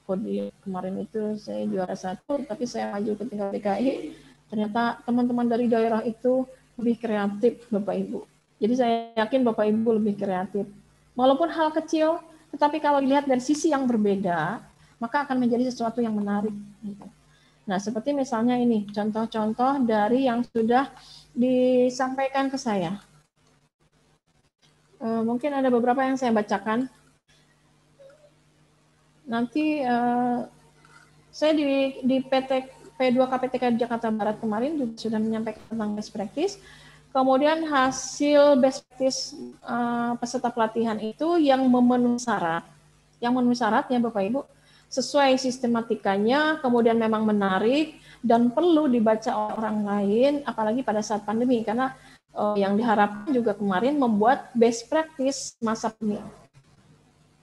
[SPEAKER 3] kode kemarin itu saya juara 1, tapi saya maju ke tingkat DKI, ternyata teman-teman dari daerah itu lebih kreatif, Bapak Ibu. Jadi saya yakin Bapak Ibu lebih kreatif. Walaupun hal kecil, tetapi kalau dilihat dari sisi yang berbeda, maka akan menjadi sesuatu yang menarik. Nah, seperti misalnya ini, contoh-contoh dari yang sudah disampaikan ke saya. Mungkin ada beberapa yang saya bacakan. Nanti saya di P2 KPTK Jakarta Barat kemarin juga sudah menyampaikan tentang best practice. Kemudian hasil best practice peserta pelatihan itu yang memenuhi syaratnya Bapak Ibu, sesuai sistematikanya, kemudian memang menarik dan perlu dibaca orang lain, apalagi pada saat pandemi, karena yang diharapkan juga kemarin membuat best practice masa pandemi.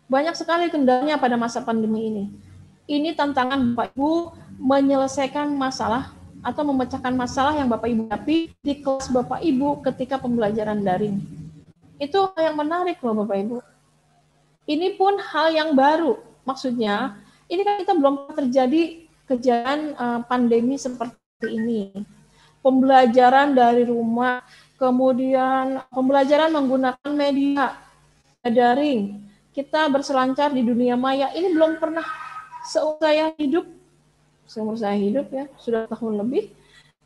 [SPEAKER 3] Banyak sekali kendalanya pada masa pandemi ini. Ini tantangan Bapak Ibu menyelesaikan masalah atau memecahkan masalah yang Bapak Ibu hadapi di kelas Bapak Ibu ketika pembelajaran daring. Itu hal yang menarik loh Bapak Ibu. Ini pun hal yang baru. Maksudnya, ini kan kita belum terjadi kejadian pandemi seperti ini. Pembelajaran dari rumah, kemudian pembelajaran menggunakan media daring. Kita berselancar di dunia maya. Ini belum pernah seumur saya hidup ya, sudah tahun lebih,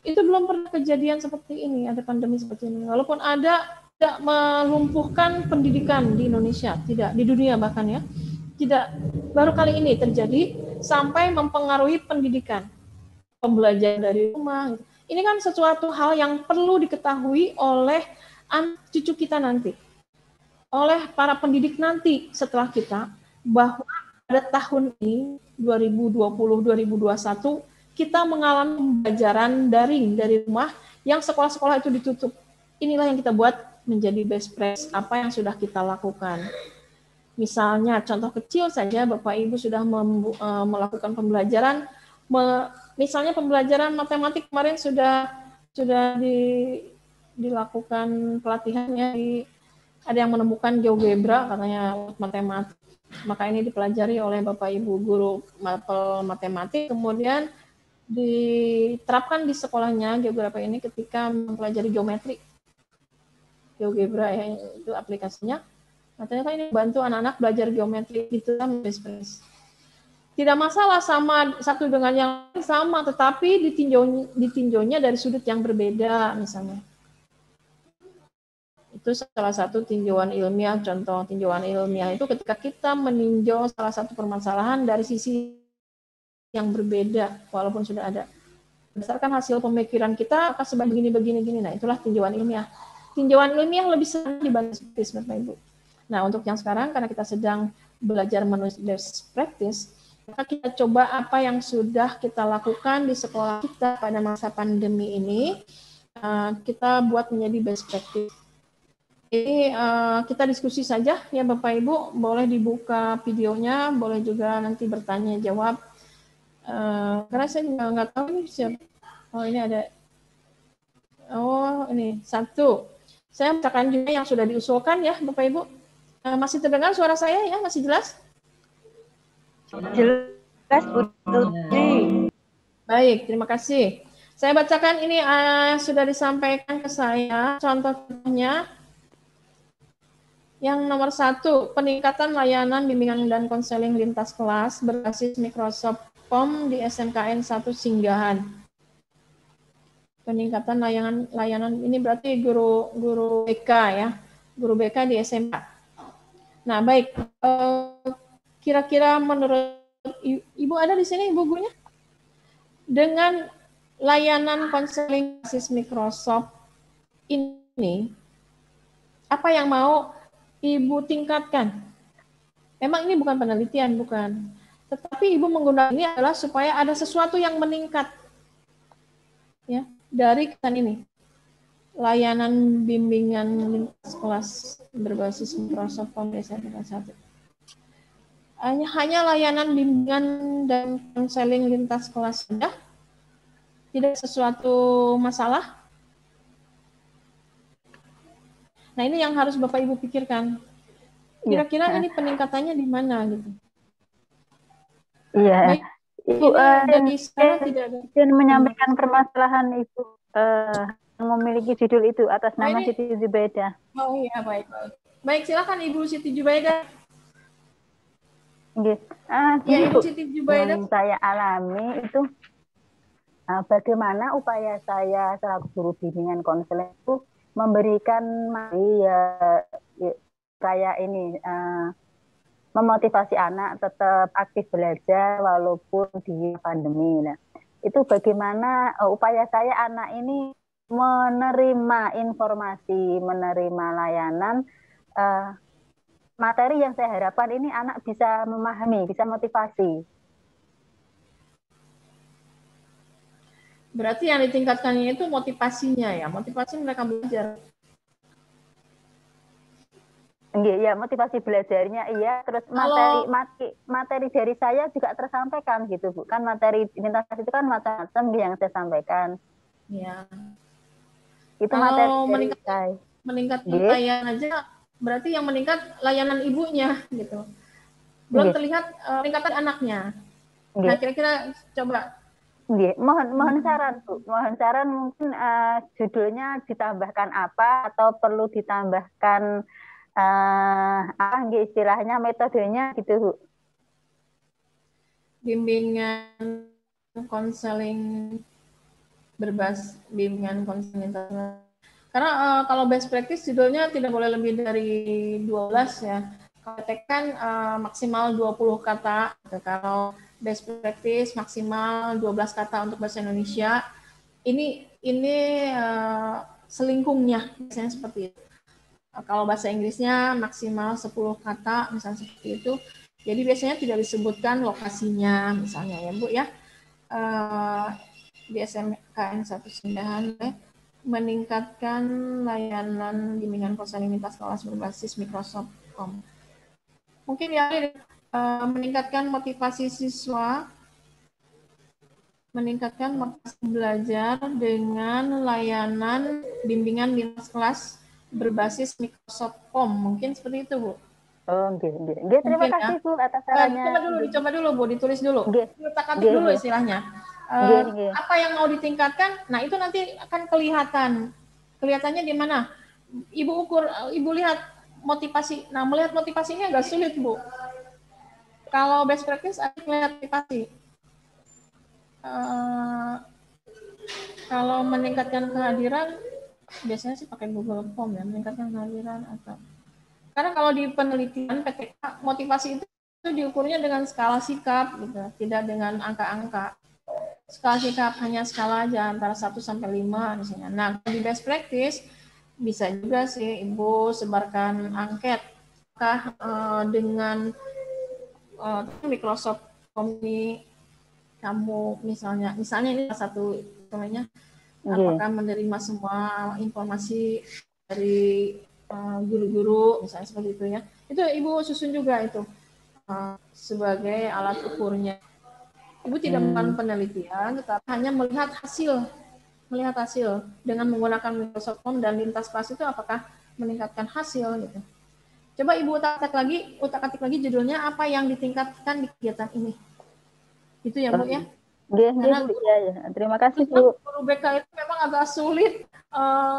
[SPEAKER 3] itu belum pernah kejadian seperti ini, ada pandemi seperti ini. Walaupun ada, tidak melumpuhkan pendidikan di Indonesia, tidak, di dunia bahkan ya, tidak, baru kali ini terjadi sampai mempengaruhi pendidikan, pembelajaran dari rumah. Ini kan sesuatu hal yang perlu diketahui oleh anak cucu kita nanti, oleh para pendidik nanti setelah kita, bahwa pada tahun ini 2020-2021 kita mengalami pembelajaran daring dari rumah yang sekolah-sekolah itu ditutup. Inilah yang kita buat menjadi best practice apa yang sudah kita lakukan. Misalnya contoh kecil saja, Bapak Ibu sudah melakukan pembelajaran, misalnya pembelajaran matematik kemarin sudah dilakukan pelatihannya, ada yang menemukan GeoGebra katanya matematik. Maka ini dipelajari oleh Bapak Ibu guru mapel matematik, kemudian diterapkan di sekolahnya geografi ini ketika mempelajari geometri. GeoGebra ya, itu aplikasinya. Katanya kan ini bantu anak-anak belajar geometri, itu kan best practice. Tidak masalah sama satu dengan yang sama, tetapi ditinjaunya dari sudut yang berbeda misalnya. Itu salah satu tinjauan ilmiah. Contoh tinjauan ilmiah itu ketika kita meninjau salah satu permasalahan dari sisi yang berbeda, walaupun sudah ada. Berdasarkan hasil pemikiran kita, maka sebab begini. Nah, itulah tinjauan ilmiah. Tinjauan ilmiah lebih sering dibanding practice, Bapak Ibu. Nah, untuk yang sekarang, karena kita sedang belajar menulis best practice, maka kita coba apa yang sudah kita lakukan di sekolah kita pada masa pandemi ini, kita buat menjadi best practice. Jadi kita diskusi saja ya Bapak Ibu, boleh dibuka videonya, boleh juga nanti bertanya jawab. Karena saya juga nggak tahu ini siapa. Oh ini ada. Oh ini satu. Saya bacakan juga yang sudah diusulkan ya Bapak Ibu. Masih terdengar suara saya ya, masih jelas?
[SPEAKER 4] Jelas Bu Tutri.
[SPEAKER 3] Baik, terima kasih. Saya bacakan ini sudah disampaikan ke saya contohnya. Yang nomor 1, peningkatan layanan bimbingan dan konseling lintas kelas berbasis Microsoft Form di SMKN 1 Singgahan. Peningkatan layanan ini berarti guru BK ya, guru BK di SMK. Nah baik, kira-kira menurut Ibu ada di sini Ibu gurunya? Dengan layanan konseling berbasis Microsoft ini, apa yang mau Ibu tingkatkan? Memang ini bukan penelitian, bukan. Tetapi Ibu menggunakan ini adalah supaya ada sesuatu yang meningkat. Ya, dari kesan ini. Layanan bimbingan lintas kelas berbasis Microsoft Form SMK 1. Hanya layanan bimbingan dan konseling lintas kelas saja. Tidak sesuatu masalah. Nah, ini yang harus Bapak Ibu pikirkan. Kira-kira ini peningkatannya di mana gitu.
[SPEAKER 4] Iya. Ibu
[SPEAKER 3] jadi sekarang tidak ada.
[SPEAKER 4] Dan menyampaikan permasalahan Ibu memiliki judul itu atas nama Siti Zubaida.
[SPEAKER 3] Oh iya, baik. Baik, silakan Ibu Siti Zubaida.
[SPEAKER 4] Iya.
[SPEAKER 3] Ibu Siti Zubaida.
[SPEAKER 4] Yang saya alami itu bagaimana upaya saya selaku guru bimbingan konseling itu memberikan kayak ini memotivasi anak tetap aktif belajar walaupun di pandemi. Nah, itu bagaimana upaya saya anak ini menerima informasi, menerima layanan, materi yang saya harapkan ini anak bisa memahami, bisa motivasi.
[SPEAKER 3] Berarti yang ditingkatkannya itu motivasinya ya, motivasi mereka belajar.
[SPEAKER 4] Ya motivasi belajarnya iya, terus materi dari saya juga tersampaikan gitu Bu. Kan materi lintas kelas itu kan macam-macam yang saya sampaikan.
[SPEAKER 3] Ya.
[SPEAKER 4] Itu
[SPEAKER 3] Kalau
[SPEAKER 4] materi dari saya.
[SPEAKER 3] meningkatkan layanan aja, berarti yang meningkat layanan ibunya gitu. Belum terlihat peningkatan anaknya. Nah, kira-kira coba.
[SPEAKER 4] Mohon saran Bu, mohon saran mungkin judulnya ditambahkan apa atau perlu ditambahkan istilahnya metodenya gitu Bu.
[SPEAKER 3] Bimbingan konseling bimbingan konseling. Karena kalau best practice judulnya tidak boleh lebih dari 12 ya. Kalau kan maksimal 20 kata. Kalau best practice maksimal 12 kata untuk bahasa Indonesia. Ini selingkungnya misalnya seperti itu. Kalau bahasa Inggrisnya maksimal 10 kata misalnya seperti itu. Jadi biasanya tidak disebutkan lokasinya misalnya ya Bu ya. Di SMKN 1 Sindahan meningkatkan layanan bimbingan konseling lintas kelas berbasis Microsoft Com. Mungkin ya meningkatkan motivasi siswa, meningkatkan motivasi belajar dengan layanan bimbingan lintas kelas berbasis Microsoft Com. Mungkin seperti itu, Bu.
[SPEAKER 4] Oh, nggih. Terima kasih Bu atas sarannya.
[SPEAKER 3] Coba dulu Bu, ditulis dulu. Letak-letak dulu istilahnya. Apa yang mau ditingkatkan? Nah, itu nanti akan kelihatan. Kelihatannya di mana? Ibu ukur, Ibu lihat motivasi. Nah, melihat motivasi ini agak sulit, Bu. Kalau best practice ada melihat motivasi. Kalau meningkatkan kehadiran, biasanya sih pakai Google Form ya, meningkatkan kehadiran atau. Karena kalau di penelitian PTK, motivasi itu diukurnya dengan skala sikap, gitu, tidak dengan angka-angka. Skala sikap hanya skala aja antara 1 sampai 5 misalnya. Nah, di best practice bisa juga sih Ibu sebarkan angket dengan Microsoft Community kamu misalnya ini salah satu namanya apakah menerima semua informasi dari guru-guru misalnya seperti itu ya. Itu Ibu susun juga itu sebagai alat ukurnya. Ibu tidak melakukan penelitian, tetapi hanya melihat hasil dengan menggunakan Microsoft Form dan lintas kelas itu apakah meningkatkan hasil gitu. Coba Ibu utak-atik lagi judulnya apa yang ditingkatkan di kegiatan ini. Itu ya Bu ya.
[SPEAKER 4] Ya. Terima kasih Bu.
[SPEAKER 3] Guru BK itu memang agak sulit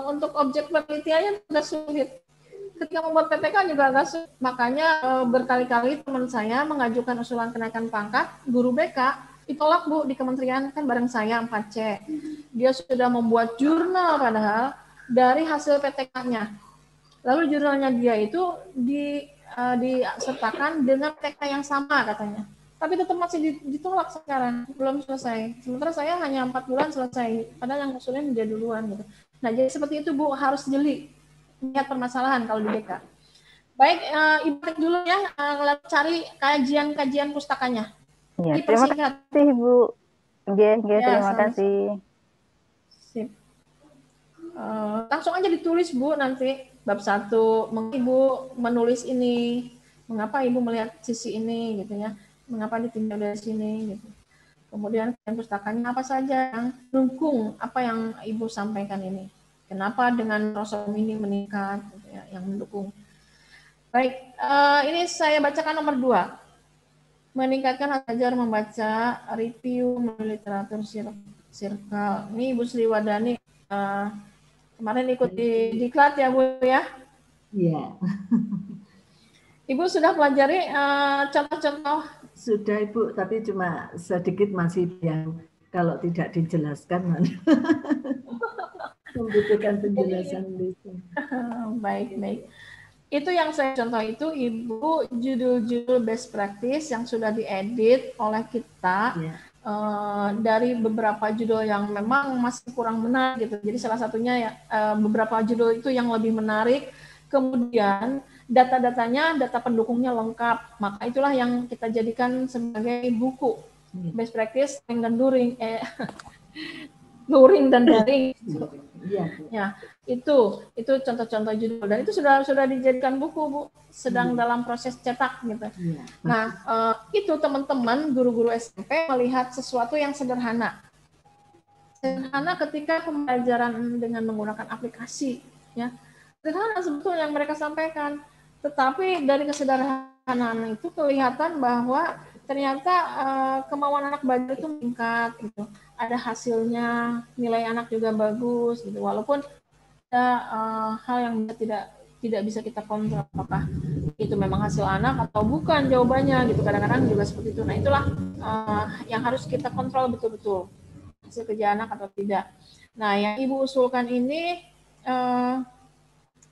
[SPEAKER 3] untuk objek penelitiannya agak sulit. Ketika membuat PPK juga agak sulit. Makanya berkali-kali teman saya mengajukan usulan kenaikan pangkat guru BK. Ditolak Bu di kementerian kan bareng saya 4C. Dia sudah membuat jurnal padahal dari hasil PTK-nya. Lalu jurnalnya dia itu disertakan dengan PTK yang sama katanya. Tapi tetap masih ditolak sekarang, belum selesai. Sementara saya hanya 4 bulan selesai, padahal yang usulnya dia duluan gitu. Nah jadi seperti itu Bu, harus jeli lihat permasalahan kalau di BK. Baik, Ibu dulu ya, cari kajian pustakanya.
[SPEAKER 4] Ya, terima kasih Bu. Terima kasih.
[SPEAKER 3] Sip. Langsung aja ditulis Bu nanti bab 1. Ibu menulis ini, mengapa Ibu melihat sisi ini gitu ya, mengapa ditinjau dari sini gitu. Kemudian pustakanya apa saja yang mendukung apa yang Ibu sampaikan ini. Kenapa dengan Microsoft ini meningkat gitu ya, yang mendukung. Baik, ini saya bacakan nomor 2. Meningkatkan belajar membaca, review literatur circle. Ini Ibu Sri Wadani kemarin ikut di diklat ya Bu ya?
[SPEAKER 2] Iya.
[SPEAKER 3] Ibu sudah pelajari contoh-contoh?
[SPEAKER 2] Sudah Ibu, tapi cuma sedikit masih yang kalau tidak dijelaskan membutuhkan penjelasan itu.
[SPEAKER 3] Baik. Itu yang saya contoh itu Ibu judul-judul best practice yang sudah diedit oleh kita dari beberapa judul yang memang masih kurang menarik gitu. Jadi salah satunya ya beberapa judul itu yang lebih menarik. Kemudian data-datanya, data pendukungnya lengkap. Maka itulah yang kita jadikan sebagai buku best practice dan luring dan daring.
[SPEAKER 2] Iya, Bu.
[SPEAKER 3] Ya, itu contoh-contoh judul dan itu sudah dijadikan buku, Bu, sedang dalam proses cetak gitu.
[SPEAKER 2] Iya.
[SPEAKER 3] Nah, itu teman-teman guru-guru SMP melihat sesuatu yang sederhana. Sederhana ketika pembelajaran dengan menggunakan aplikasi, ya. Sederhana sebetulnya yang mereka sampaikan, tetapi dari kesederhanaan itu kelihatan bahwa ternyata kemauan anak belajar itu meningkat gitu. Ada hasilnya, nilai anak juga bagus gitu. Walaupun ada hal yang tidak bisa kita kontrol, apakah itu memang hasil anak atau bukan jawabannya gitu. Kadang-kadang juga seperti itu. Nah, itulah yang harus kita kontrol betul-betul, hasil kerja anak atau tidak. Nah, yang Ibu usulkan ini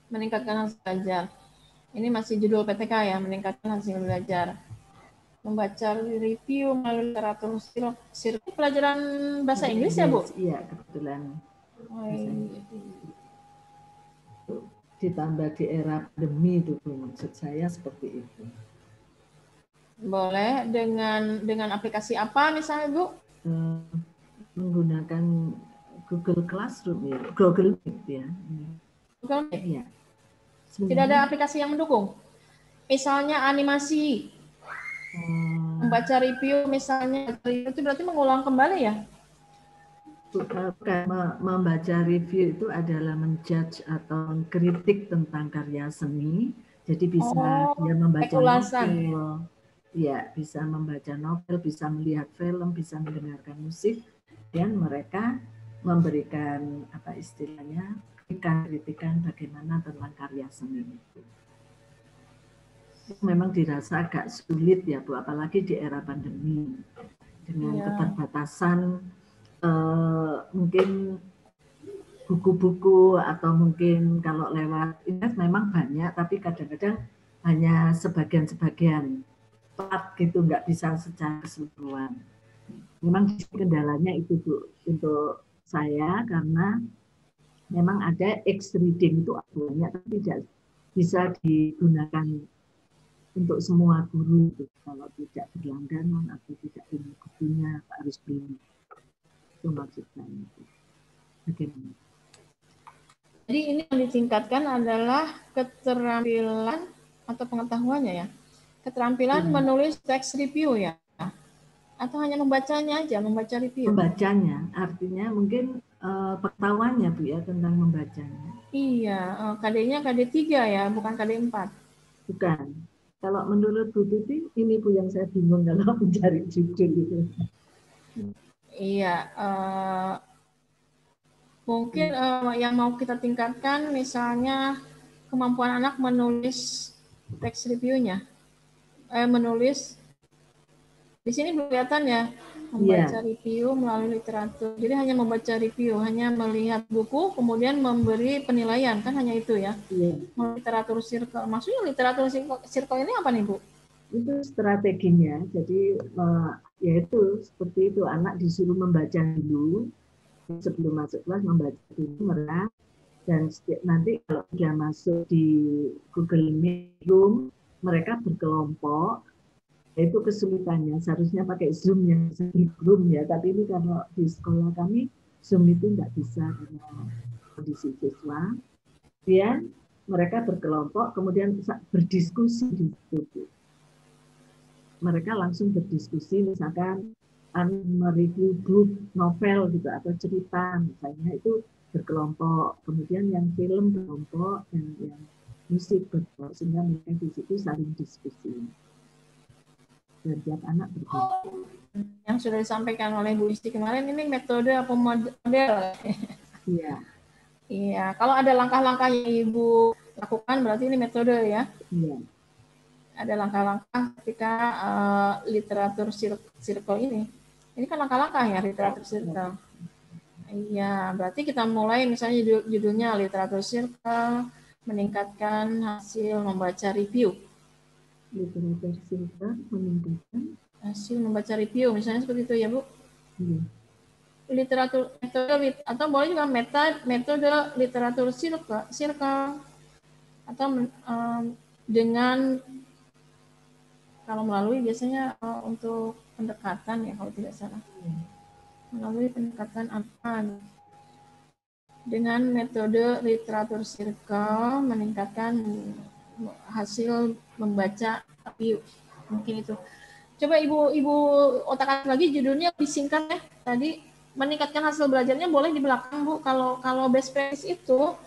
[SPEAKER 3] meningkatkan hasil belajar. Ini masih judul PTK ya, meningkatkan hasil belajar. Membaca review melalui literatur sirkuit pelajaran bahasa Inggris ya, Bu?
[SPEAKER 2] Iya, kebetulan.
[SPEAKER 3] Oh, iya.
[SPEAKER 2] Ditambah di era pandemi itu, Bu, maksud saya seperti itu.
[SPEAKER 3] Boleh dengan aplikasi apa misalnya, Bu?
[SPEAKER 2] Menggunakan Google Classroom ya, Google Meet ya.
[SPEAKER 3] Google Meet?
[SPEAKER 2] Iya.
[SPEAKER 3] Tidak ada aplikasi yang mendukung? Misalnya animasi, membaca review misalnya, itu berarti mengulang kembali ya?
[SPEAKER 2] Bukan, membaca review itu adalah menjudge atau mengkritik tentang karya seni. Jadi bisa dia membaca novel, ya bisa membaca novel, bisa melihat film, bisa mendengarkan musik, dan mereka memberikan apa istilahnya kritikan bagaimana tentang karya seni itu. Memang dirasa agak sulit ya Bu, apalagi di era pandemi dengan keterbatasan mungkin buku-buku atau mungkin kalau lewat internet memang banyak, tapi kadang-kadang hanya sebagian-sebagian part gitu, nggak bisa secara keseluruhan. Memang kendalanya itu Bu untuk saya, karena memang ada X-reading itu banyak, tapi tidak bisa digunakan untuk semua guru gitu. Kalau tidak berlangganan atau tidak punya bukunya harus beli. Itu maksud saya. Bagaimana?
[SPEAKER 3] Jadi ini yang ditingkatkan adalah keterampilan atau pengetahuannya ya. Keterampilan menulis teks review ya. Atau hanya membacanya aja, membaca review?
[SPEAKER 2] Membacanya, artinya mungkin pengetahuannya Bu ya tentang membacanya.
[SPEAKER 3] Iya, KD-nya KD 3 ya, bukan KD 4.
[SPEAKER 2] Bukan. Kalau menurut Bu Tuti, ini Bu yang saya bingung kalau mencari judul itu.
[SPEAKER 3] Iya, mungkin yang mau kita tingkatkan misalnya kemampuan anak menulis teks reviewnya, menulis di sini belum kelihatan ya, membaca review melalui literatur. Jadi hanya membaca review, hanya melihat buku, kemudian memberi penilaian, kan hanya itu ya. Literatur circle, maksudnya literatur circle ini apa nih Bu?
[SPEAKER 2] Itu strateginya, jadi yaitu seperti itu, anak disuruh membaca dulu, sebelum masuk kelas membaca dulu mereka, dan nanti kalau sudah masuk di Google Meet Room, mereka berkelompok. Itu kesulitannya, seharusnya pakai Zoom yang Room ya, tapi ini kalau di sekolah kami Zoom itu nggak bisa karena kondisi siswa. Kemudian mereka berkelompok, kemudian berdiskusi di situ. Mereka langsung berdiskusi, misalkan mereview buku novel gitu atau cerita misalnya, itu berkelompok. Kemudian yang film berkelompok, yang musik berkelompok, sehingga mereka di situ saling diskusi. Dan tiap anak berbeda.
[SPEAKER 3] Yang sudah disampaikan oleh Bu Isti kemarin ini metode apa model?
[SPEAKER 2] Iya.
[SPEAKER 3] Iya. Kalau ada langkah-langkah yang Ibu lakukan berarti ini metode ya?
[SPEAKER 2] Iya.
[SPEAKER 3] Ada langkah-langkah ketika literatur circle ini. Ini kan langkah-langkah ya literatur circle. Iya. Berarti kita mulai misalnya judulnya literatur circle, meningkatkan hasil membaca review.
[SPEAKER 2] Literatur circle meningkatkan
[SPEAKER 3] hasil membaca review, misalnya seperti itu ya Bu. Literatur metode atau boleh juga metode literatur circle atau dengan kalau melalui biasanya untuk pendekatan ya kalau tidak salah. Melalui pendekatan apa? dengan metode literatur circle meningkatkan hasil membaca review. Mungkin itu. Coba Ibu otak lagi judulnya lebih singkat ya. Tadi meningkatkan hasil belajarnya boleh di belakang Bu. Kalau best practice itu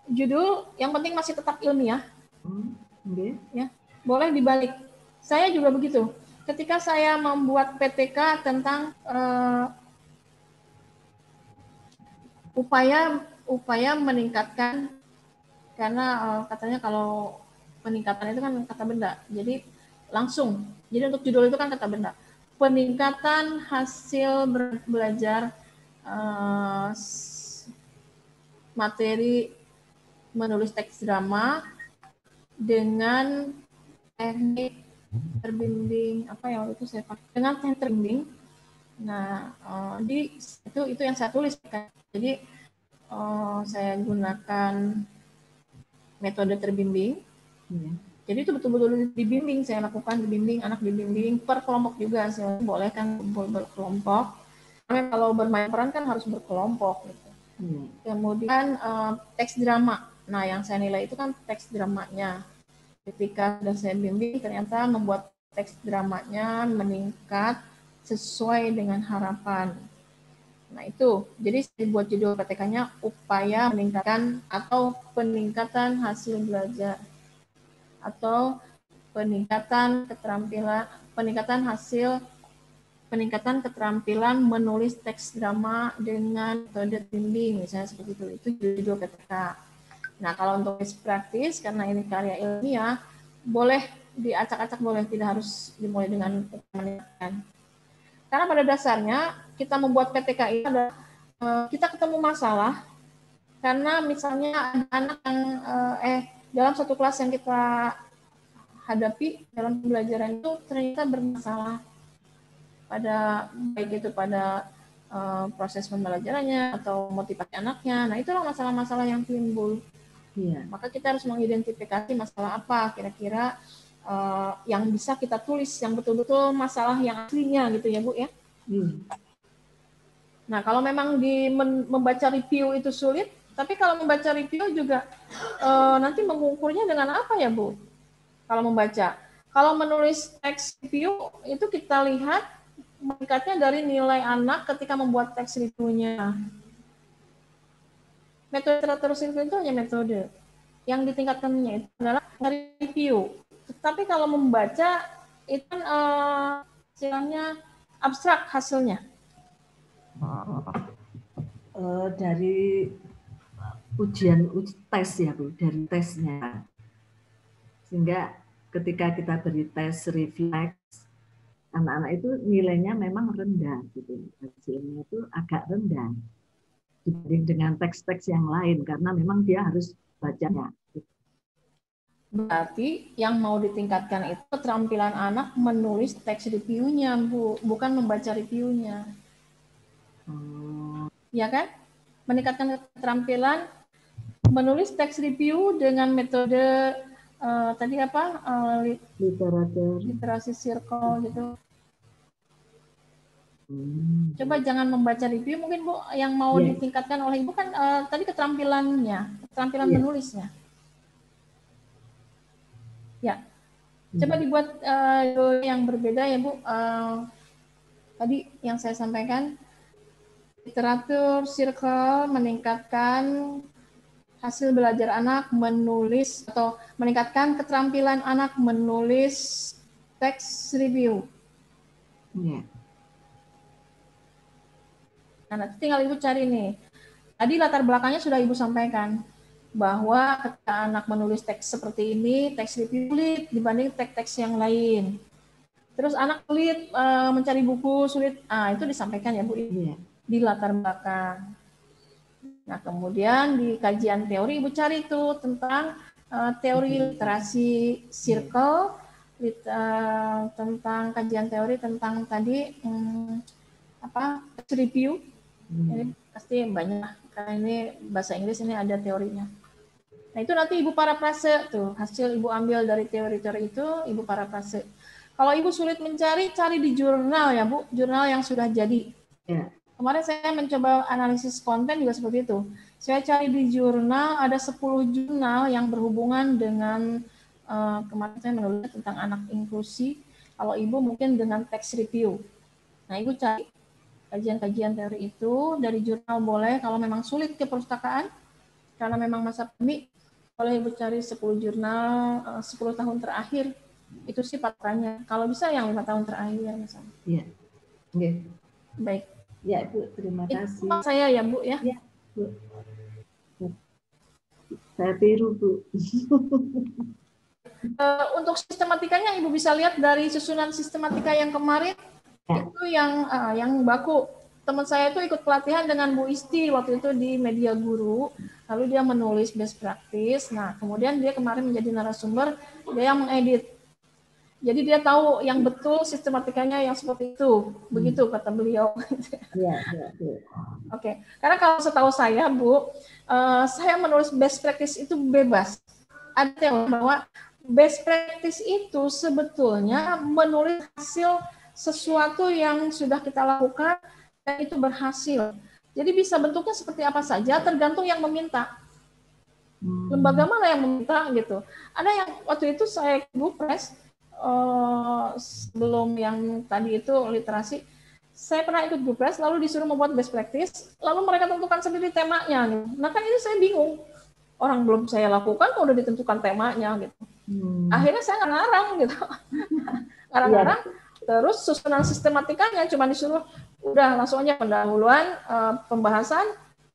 [SPEAKER 3] judul yang penting masih tetap ilmiah.
[SPEAKER 2] Okay.
[SPEAKER 3] Ya, boleh dibalik. Saya juga begitu. Ketika saya membuat PTK tentang upaya meningkatkan, karena katanya kalau peningkatan itu kan kata benda, jadi langsung. Jadi untuk judul itu kan kata benda. Peningkatan hasil belajar materi menulis teks drama dengan teknik terbimbing, apa ya waktu itu saya pakai, dengan teknik terbimbing. Nah, itu yang saya tulis kan. Jadi saya gunakan metode terbimbing. Jadi itu betul-betul dibimbing, saya lakukan dibimbing, anak dibimbing per kelompok juga. Saya boleh kan berkelompok. Karena kalau bermain peran kan harus berkelompok gitu. Kemudian teks drama. Nah, yang saya nilai itu kan teks dramanya. Ketika sudah saya bimbing, ternyata membuat teks dramanya meningkat sesuai dengan harapan. Nah itu, jadi saya buat judul PTK-nya upaya meningkatkan atau peningkatan hasil belajar atau peningkatan keterampilan menulis teks drama dengan metode bimbing, misalnya seperti itu. Itu judul PTK. Nah kalau untuk best practice, karena ini karya ilmiah, boleh diacak-acak, boleh, tidak harus dimulai dengan meningkatkan. Karena pada dasarnya kita membuat PTK itu adalah kita ketemu masalah, karena misalnya ada anak yang dalam satu kelas yang kita hadapi dalam pembelajaran itu ternyata bermasalah pada baik itu pada proses pembelajarannya atau motivasi anaknya. Nah itulah masalah-masalah yang timbul. Maka kita harus mengidentifikasi masalah apa kira-kira yang bisa kita tulis, yang betul-betul masalah yang aslinya gitu ya Bu ya. Nah kalau memang membaca review itu sulit, tapi kalau membaca review juga nanti mengukurnya dengan apa ya Bu? Kalau membaca, kalau menulis teks review itu kita lihat meningkatnya dari nilai anak ketika membuat teks reviewnya. Metode literatur circle itu hanya metode. Yang ditingkatkannya itu adalah review. Tetapi kalau membaca itu kan istilahnya abstrak hasilnya.
[SPEAKER 2] Dari ujian tes ya Bu, dari tesnya. Sehingga ketika kita beri tes refleks, anak-anak itu nilainya memang rendah gitu. Hasilnya itu agak rendah dibanding dengan teks-teks yang lain karena memang dia harus bacanya.
[SPEAKER 3] Berarti yang mau ditingkatkan itu keterampilan anak menulis teks reviewnya, Bu, bukan membaca reviewnya. Ya kan? Meningkatkan keterampilan menulis teks review dengan metode tadi apa? Literasi circle gitu. Coba jangan membaca review, mungkin Bu yang mau ditingkatkan oleh Ibu kan tadi keterampilannya, keterampilan menulisnya. Ya, coba dibuat yang berbeda ya Bu. Tadi yang saya sampaikan, literatur circle meningkatkan hasil belajar anak menulis atau meningkatkan keterampilan anak menulis teks review. Nah, nanti tinggal Ibu cari nih. Tadi latar belakangnya sudah Ibu sampaikan, bahwa ketika anak menulis teks seperti ini, teks review sulit dibanding teks-teks yang lain. Terus anak sulit mencari buku, sulit. Itu disampaikan ya Bu, di latar belakang. Nah, kemudian di kajian teori Ibu cari itu tentang teori literasi circle, tentang kajian teori tentang tadi teks review. Ini pasti banyak, karena ini bahasa Inggris, ini ada teorinya. Nah itu nanti Ibu parafrase tuh, hasil Ibu ambil dari teori-teori itu, Ibu parafrase. Kalau Ibu sulit mencari, cari di jurnal ya Bu, jurnal yang sudah jadi. kemarin saya mencoba analisis konten juga seperti itu. Saya cari di jurnal, ada 10 jurnal yang berhubungan dengan, kemarin saya menulis tentang anak inklusi, kalau ibu mungkin dengan text review. Nah, ibu cari kajian-kajian teori itu, dari jurnal boleh, kalau memang sulit ke perpustakaan, karena memang masa pandemi, boleh ibu cari 10 jurnal, 10 tahun terakhir, itu sih patokannya. Kalau bisa yang 5 tahun terakhir misalnya.
[SPEAKER 2] Iya. Oke.
[SPEAKER 3] Baik.
[SPEAKER 2] Ya, Bu, terima kasih.
[SPEAKER 3] Itu saya ya, Bu ya.
[SPEAKER 2] Ya, Bu. Saya tiru, Bu.
[SPEAKER 3] Untuk sistematikanya Ibu bisa lihat dari susunan sistematika yang kemarin, itu yang baku. Teman saya itu ikut pelatihan dengan Bu Isti waktu itu di Media Guru, lalu dia menulis best practice. Nah, kemudian dia kemarin menjadi narasumber, dia yang mengedit. Jadi dia tahu yang betul sistematikanya yang seperti itu, begitu kata beliau.
[SPEAKER 2] Ya.
[SPEAKER 3] Oke, karena kalau setahu saya, Bu, saya menulis best practice itu bebas. Ada yang bahwa best practice itu sebetulnya menulis hasil sesuatu yang sudah kita lakukan dan itu berhasil. Jadi bisa bentuknya seperti apa saja, tergantung yang meminta. Lembaga mana yang meminta gitu. Ada yang waktu itu saya Bupres, sebelum yang tadi itu literasi, saya pernah ikut Bupres, lalu disuruh membuat best practice, lalu mereka tentukan sendiri temanya. Gitu. Nah kan ini saya bingung, orang belum saya lakukan udah ditentukan temanya gitu. Akhirnya saya ngarang gitu, ngarang-ngarang, terus susunan sistematikanya cuma disuruh udah langsung aja pendahuluan, pembahasan,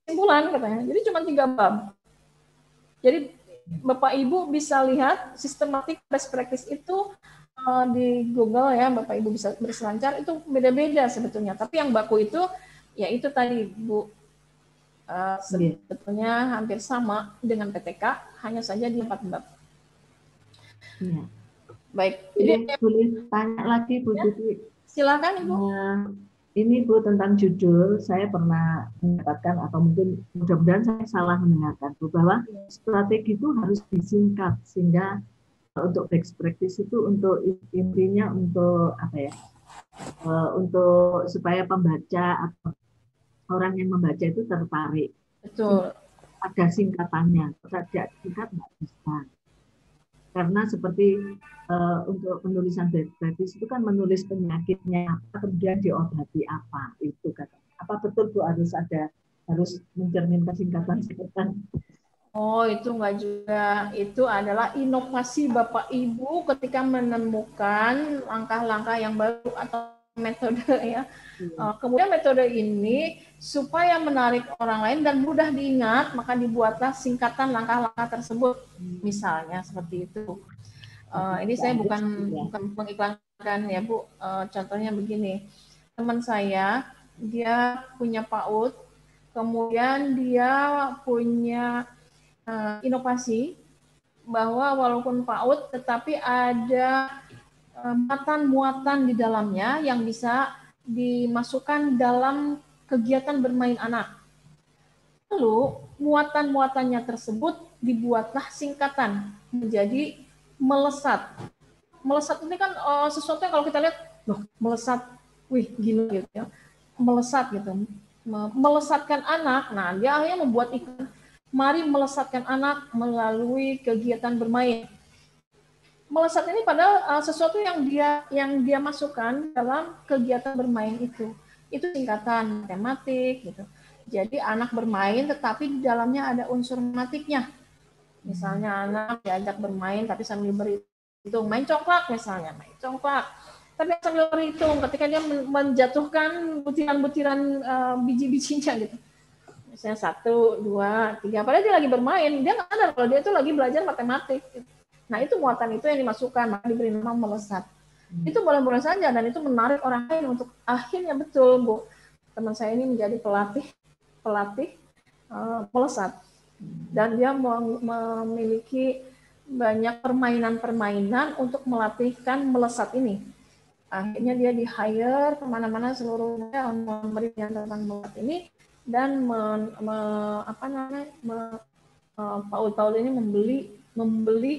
[SPEAKER 3] kesimpulan katanya. Jadi cuma 3 bab. Jadi Bapak Ibu bisa lihat sistematik best practice itu di Google ya, Bapak Ibu bisa berselancar, itu beda-beda sebetulnya. Tapi yang baku itu, ya itu tadi Bu, sebetulnya hampir sama dengan PTK, hanya saja di 4 bab.
[SPEAKER 2] Ya.
[SPEAKER 3] Baik.
[SPEAKER 2] Jadi boleh tanya lagi Bu Titi.
[SPEAKER 3] Silakan Ibu.
[SPEAKER 2] Ini Bu tentang judul, saya pernah mendapatkan atau mungkin mudah-mudahan saya salah mendengarkan Bu, bahwa strategi itu harus disingkat sehingga untuk best practice itu untuk intinya untuk apa ya? Untuk supaya pembaca atau orang yang membaca itu tertarik.
[SPEAKER 3] Betul.
[SPEAKER 2] Ada singkatannya, kalau tidak singkat nggak bisa. Karena seperti untuk penulisan best practice itu kan menulis penyakitnya apa, kemudian diobati apa, itu kan. Apa betul Bu harus mencerminkan singkatan-singkatan? Oh,
[SPEAKER 3] itu enggak juga. Itu adalah inovasi Bapak Ibu ketika menemukan langkah-langkah yang baru atau metode ya. Kemudian metode ini supaya menarik orang lain dan mudah diingat, maka dibuatlah singkatan langkah-langkah tersebut. Misalnya seperti itu. Ini saya bukan mengiklankan ya Bu. Contohnya begini. Teman saya, dia punya PAUD, kemudian dia punya inovasi bahwa walaupun PAUD tetapi ada muatan-muatan di dalamnya yang bisa dimasukkan dalam kegiatan bermain anak. Lalu muatan-muatannya tersebut dibuatlah singkatan menjadi melesat. Melesat ini kan sesuatu yang kalau kita lihat, loh melesat, wih gila gitu ya, melesat gitu, melesatkan anak. Nah dia akhirnya membuat iklan. Mari melesatkan anak melalui kegiatan bermain. Melesat ini padahal sesuatu yang dia masukkan dalam kegiatan bermain itu singkatan tematik gitu. Jadi anak bermain tetapi di dalamnya ada unsur tematiknya. Misalnya anak diajak bermain tapi sambil berhitung, main congklak misalnya, main congklak. Tapi sambil berhitung ketika dia menjatuhkan butiran-butiran biji-bijinya gitu. Misalnya 1, 2, 3, padahal dia lagi bermain, dia nggak sadar kalau dia itu lagi belajar matematik. Nah itu muatan itu yang dimasukkan, maka diberi nama melesat. Itu boleh-boleh saja dan itu menarik orang lain untuk akhirnya betul Bu. Teman saya ini menjadi pelatih melesat dan dia memiliki banyak permainan-permainan untuk melatihkan melesat ini. Akhirnya dia di-hire kemana-mana seluruhnya memberi tentang melesat ini. Dan PAUD ini membeli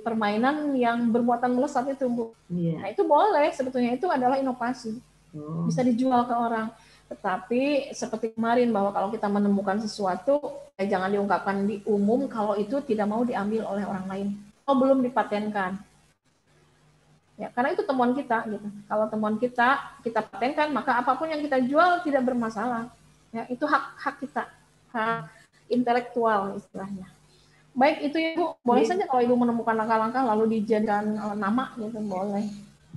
[SPEAKER 3] permainan yang bermuatan melesat itu Bu. Nah itu boleh, sebetulnya itu adalah inovasi. Bisa dijual ke orang. Tetapi seperti kemarin bahwa kalau kita menemukan sesuatu, jangan diungkapkan di umum kalau itu tidak mau diambil oleh orang lain. Kalau belum dipatenkan. Ya, karena itu temuan kita gitu. Kalau temuan kita patenkan, maka apapun yang kita jual tidak bermasalah. Ya, itu hak kita, hak intelektual istilahnya. Baik, itu Ibu, boleh saja kalau Ibu menemukan langkah-langkah lalu dijadikan nama gitu, boleh.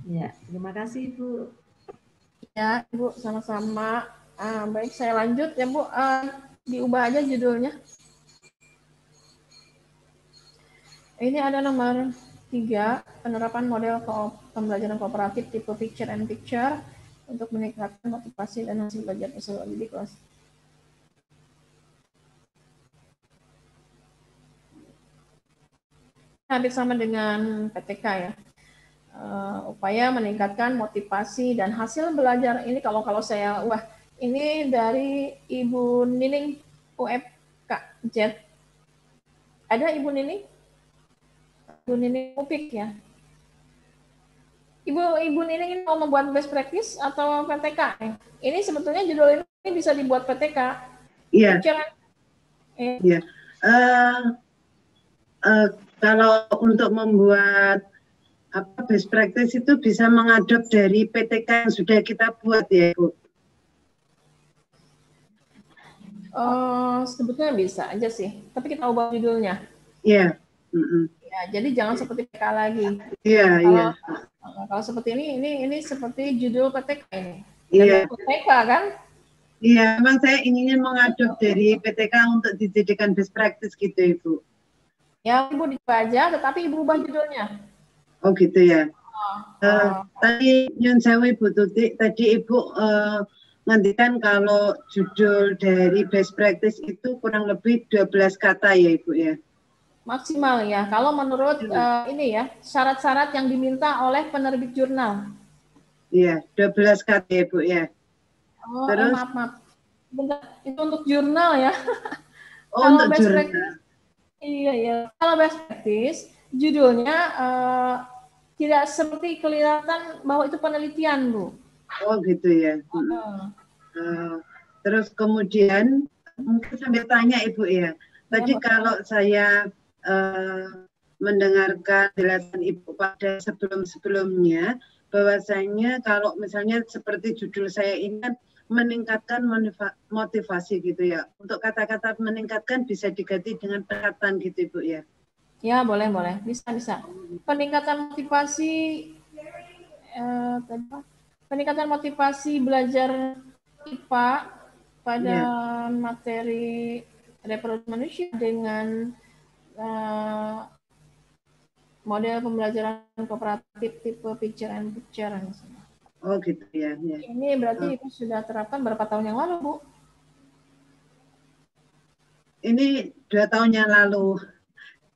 [SPEAKER 2] Ya, terima kasih Ibu.
[SPEAKER 3] Ya, Ibu, sama-sama. Baik, saya lanjut ya Bu, diubah aja judulnya. Ini ada nomor 3, penerapan model pembelajaran kooperatif tipe picture and picture untuk meningkatkan motivasi dan hasil belajar peserta didik kelas. Hampir sama dengan PTK ya. Upaya meningkatkan motivasi dan hasil belajar ini kalau saya ini dari Ibu Nining UFKZ. Ada Ibu Nining? Ibu Nining Upik ya. Ibu Nining ini mau membuat best practice atau PTK? Ini sebetulnya judul ini bisa dibuat PTK.
[SPEAKER 5] Iya. Iya. Kalau untuk membuat best practice itu bisa mengadop dari PTK yang sudah kita buat ya, Bu.
[SPEAKER 3] Sebetulnya bisa aja sih, tapi kita ubah judulnya.
[SPEAKER 5] Iya.
[SPEAKER 3] Ya, jadi jangan seperti PTK lagi.
[SPEAKER 5] Iya.
[SPEAKER 3] Kalau seperti ini seperti judul PTK ini.
[SPEAKER 5] Iya.
[SPEAKER 3] PTK kan?
[SPEAKER 5] Iya, memang saya inginnya mengadop dari PTK untuk dijadikan best practice gitu, Ibu.
[SPEAKER 3] Ya, Ibu diubah aja, tetapi Ibu ubah judulnya.
[SPEAKER 5] Oh gitu ya. Tadi Nyun Sewu Ibu Tuti, tadi Ibu ngantikan kalau judul dari best practice itu kurang lebih 12 kata ya Ibu ya.
[SPEAKER 3] Maksimal ya, kalau menurut ini ya, syarat-syarat yang diminta oleh penerbit jurnal.
[SPEAKER 5] Iya, 12 kata ya Ibu ya.
[SPEAKER 3] Oh,
[SPEAKER 5] terus,
[SPEAKER 3] maaf. Bentar, itu untuk jurnal ya.
[SPEAKER 5] Oh,
[SPEAKER 3] kalau
[SPEAKER 5] untuk
[SPEAKER 3] best
[SPEAKER 5] jurnal.
[SPEAKER 3] Practice, iya. Kalau best practice, judulnya tidak seperti kelihatan bahwa itu penelitian, Bu.
[SPEAKER 5] Oh, gitu ya. Terus kemudian, mungkin sambil tanya Ibu ya. Tadi kalau saya mendengarkan jelasan Ibu pada sebelum-sebelumnya, bahwasanya kalau misalnya seperti judul saya ini kan meningkatkan motivasi gitu ya. Untuk kata-kata meningkatkan bisa diganti dengan peningkatan gitu Ibu ya.
[SPEAKER 3] Ya, boleh. Bisa. Peningkatan motivasi peningkatan motivasi belajar IPA pada materi reproduksi manusia dengan model pembelajaran kooperatif tipe picture and picture.
[SPEAKER 5] Oh gitu ya.
[SPEAKER 3] Ini berarti itu sudah terapkan berapa tahun yang lalu, Bu?
[SPEAKER 5] Ini 2 tahun yang lalu.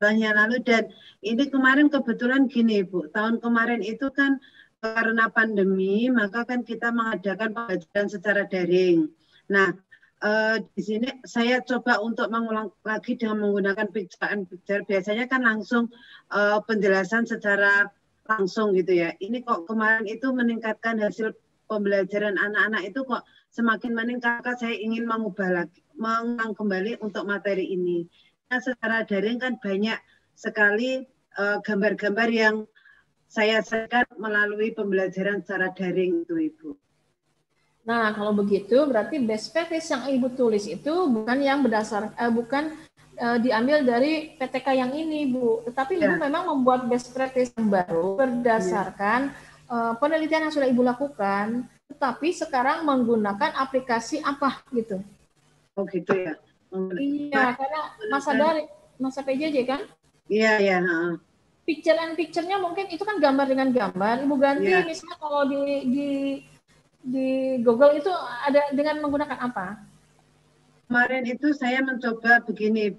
[SPEAKER 5] Dan ini kemarin kebetulan gini Bu, tahun kemarin itu kan karena pandemi, maka kan kita mengadakan pembelajaran secara daring. Nah, di sini saya coba untuk mengulang lagi dengan menggunakan picture and picture. Biasanya kan langsung penjelasan secara langsung gitu ya. Ini kok kemarin itu meningkatkan hasil pembelajaran anak-anak itu kok semakin meningkat. Saya ingin mengulang kembali untuk materi ini. Nah, secara daring kan banyak sekali gambar-gambar yang saya share melalui pembelajaran secara daring itu Ibu.
[SPEAKER 3] Nah, kalau begitu berarti best practice yang Ibu tulis itu bukan yang diambil dari PTK yang ini, Bu. Tetapi Ibu memang membuat best practice yang baru berdasarkan penelitian yang sudah Ibu lakukan, tetapi sekarang menggunakan aplikasi apa gitu.
[SPEAKER 5] Oh gitu ya.
[SPEAKER 3] Iya, karena masa PJJ kan?
[SPEAKER 5] Iya.
[SPEAKER 3] Picture and picture-nya mungkin itu kan gambar dengan gambar. Ibu ganti misalnya kalau di Google itu ada dengan menggunakan apa?
[SPEAKER 5] Kemarin itu saya mencoba begini,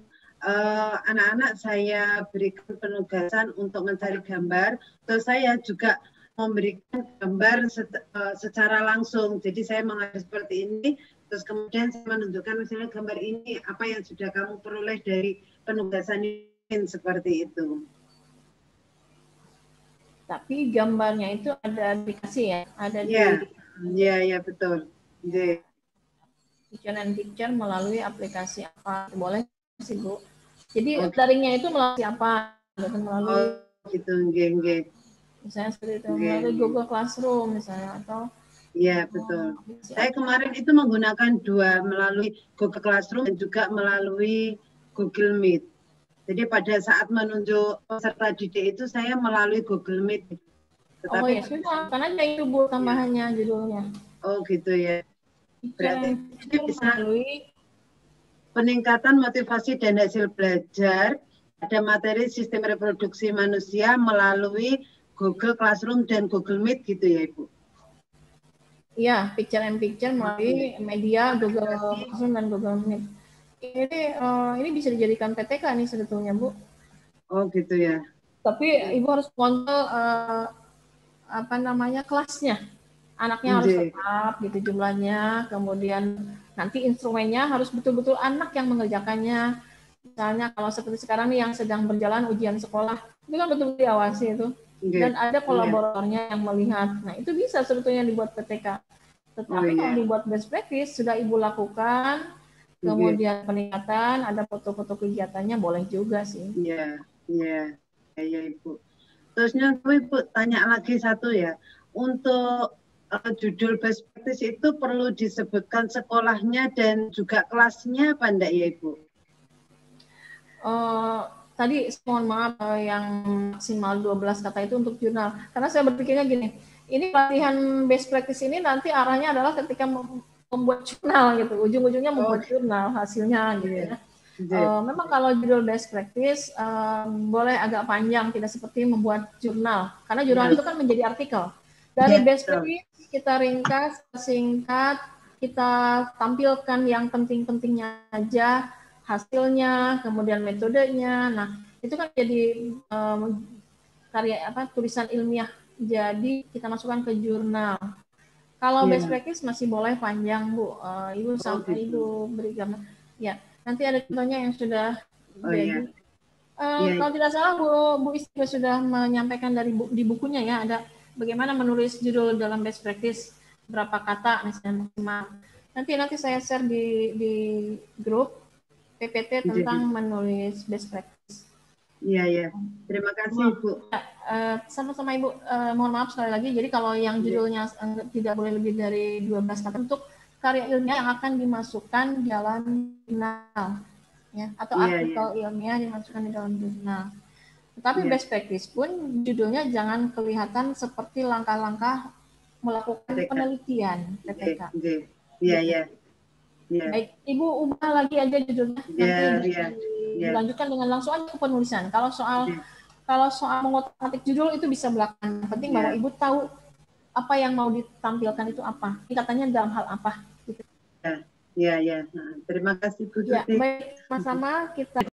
[SPEAKER 5] anak-anak saya berikan penugasan untuk mencari gambar, terus saya juga memberikan gambar secara langsung. Jadi saya mengajar seperti ini, terus kemudian saya menunjukkan misalnya gambar ini apa yang sudah kamu peroleh dari penugasan ini, seperti itu.
[SPEAKER 3] Tapi gambarnya itu ada aplikasi ya? Ada
[SPEAKER 5] Iya, betul.
[SPEAKER 3] picture and picture melalui aplikasi apa? Boleh sih Bu. Jadi
[SPEAKER 5] Oke.
[SPEAKER 3] daringnya itu melalui apa? Melalui
[SPEAKER 5] Gitu, nggih.
[SPEAKER 3] misalnya seperti itu,
[SPEAKER 5] Oke.
[SPEAKER 3] melalui Google Classroom misalnya, atau
[SPEAKER 5] Iya, betul.
[SPEAKER 3] aplikasi
[SPEAKER 5] Saya
[SPEAKER 3] apa?
[SPEAKER 5] kemarin itu menggunakan dua, melalui Google Classroom dan juga melalui Google Meet. Jadi pada saat menunjuk peserta didik itu saya melalui Google Meet.
[SPEAKER 3] Oh
[SPEAKER 5] Tetapi
[SPEAKER 3] ya sudah, karena ada itu Bu tambahannya judulnya.
[SPEAKER 5] oh gitu ya.
[SPEAKER 3] Picture
[SPEAKER 5] Berarti
[SPEAKER 3] and
[SPEAKER 5] ini
[SPEAKER 3] picture
[SPEAKER 5] bisa
[SPEAKER 3] melalui
[SPEAKER 5] peningkatan motivasi dan hasil belajar ada materi sistem reproduksi manusia melalui Google Classroom dan Google Meet gitu ya Ibu.
[SPEAKER 3] ya picture and picture melalui media Google Classroom dan Google Meet. Ini bisa dijadikan PTK nih sebetulnya Bu.
[SPEAKER 5] Oh gitu ya.
[SPEAKER 3] Tapi Ibu harus kontrol apa namanya kelasnya. Anaknya harus
[SPEAKER 5] Nggih.
[SPEAKER 3] tetap gitu jumlahnya, kemudian nanti instrumennya harus betul-betul anak yang mengerjakannya. Misalnya kalau seperti sekarang nih yang sedang berjalan ujian sekolah, itu kan betul-betul diawasi itu.
[SPEAKER 5] Nggih.
[SPEAKER 3] Dan ada
[SPEAKER 5] Iya.
[SPEAKER 3] kolaboratornya yang melihat. Nah, itu bisa sebetulnya dibuat PTK. Tetapi
[SPEAKER 5] iya.
[SPEAKER 3] kalau dibuat best practice, sudah Ibu lakukan,
[SPEAKER 5] Nggih.
[SPEAKER 3] kemudian peningkatan, ada foto-foto kegiatannya, boleh juga sih.
[SPEAKER 5] Iya. Iya Ibu. Terusnya Ibu tanya lagi satu ya. Untuk judul best practice itu perlu disebutkan sekolahnya dan juga kelasnya apa enggak ya Ibu?
[SPEAKER 3] Tadi mohon maaf yang maksimal 12 kata itu untuk jurnal. Karena saya berpikirnya gini, ini pelatihan best practice ini nanti arahnya adalah ketika membuat jurnal gitu. Ujung-ujungnya membuat jurnal hasilnya gitu ya. Memang kalau judul best practice boleh agak panjang, tidak seperti membuat jurnal. Karena jurnal itu kan menjadi artikel. Dari best practice kita ringkas, singkat, kita tampilkan yang penting-pentingnya aja, hasilnya, kemudian metodenya. Nah, itu kan jadi karya tulisan ilmiah. Jadi kita masukkan ke jurnal. Kalau best practice masih boleh panjang, Bu. Ibu sampai Ibu beri gambar. Ya, nanti ada contohnya yang sudah jadi. Kalau tidak salah Bu Isti sudah menyampaikan di bukunya ya, ada bagaimana menulis judul dalam best practice, berapa kata misalnya maksimal. Nanti saya share di grup PPT tentang menulis best practice.
[SPEAKER 5] Iya. Terima kasih Ibu.
[SPEAKER 3] Sama-sama Ibu, mohon maaf sekali lagi. Jadi kalau yang judulnya tidak boleh lebih dari 12 kata untuk karya ilmiah yang akan dimasukkan dalam jurnal, ya, atau artikel ilmiah dimasukkan di dalam jurnal. Tetapi best practice pun judulnya jangan kelihatan seperti langkah-langkah melakukan penelitian PTK.
[SPEAKER 5] Iya.
[SPEAKER 3] Baik, Ibu ubah lagi aja judulnya. Nanti dilanjutkan dengan langsung aja ke penulisan. Kalau soal mengotak-atik judul itu bisa belakangan. Penting bahwa Ibu tahu apa yang mau ditampilkan itu apa. Katanya dalam hal apa. Gitu.
[SPEAKER 5] Iya. Terima kasih Bu Tuti.
[SPEAKER 3] Baik, sama-sama kita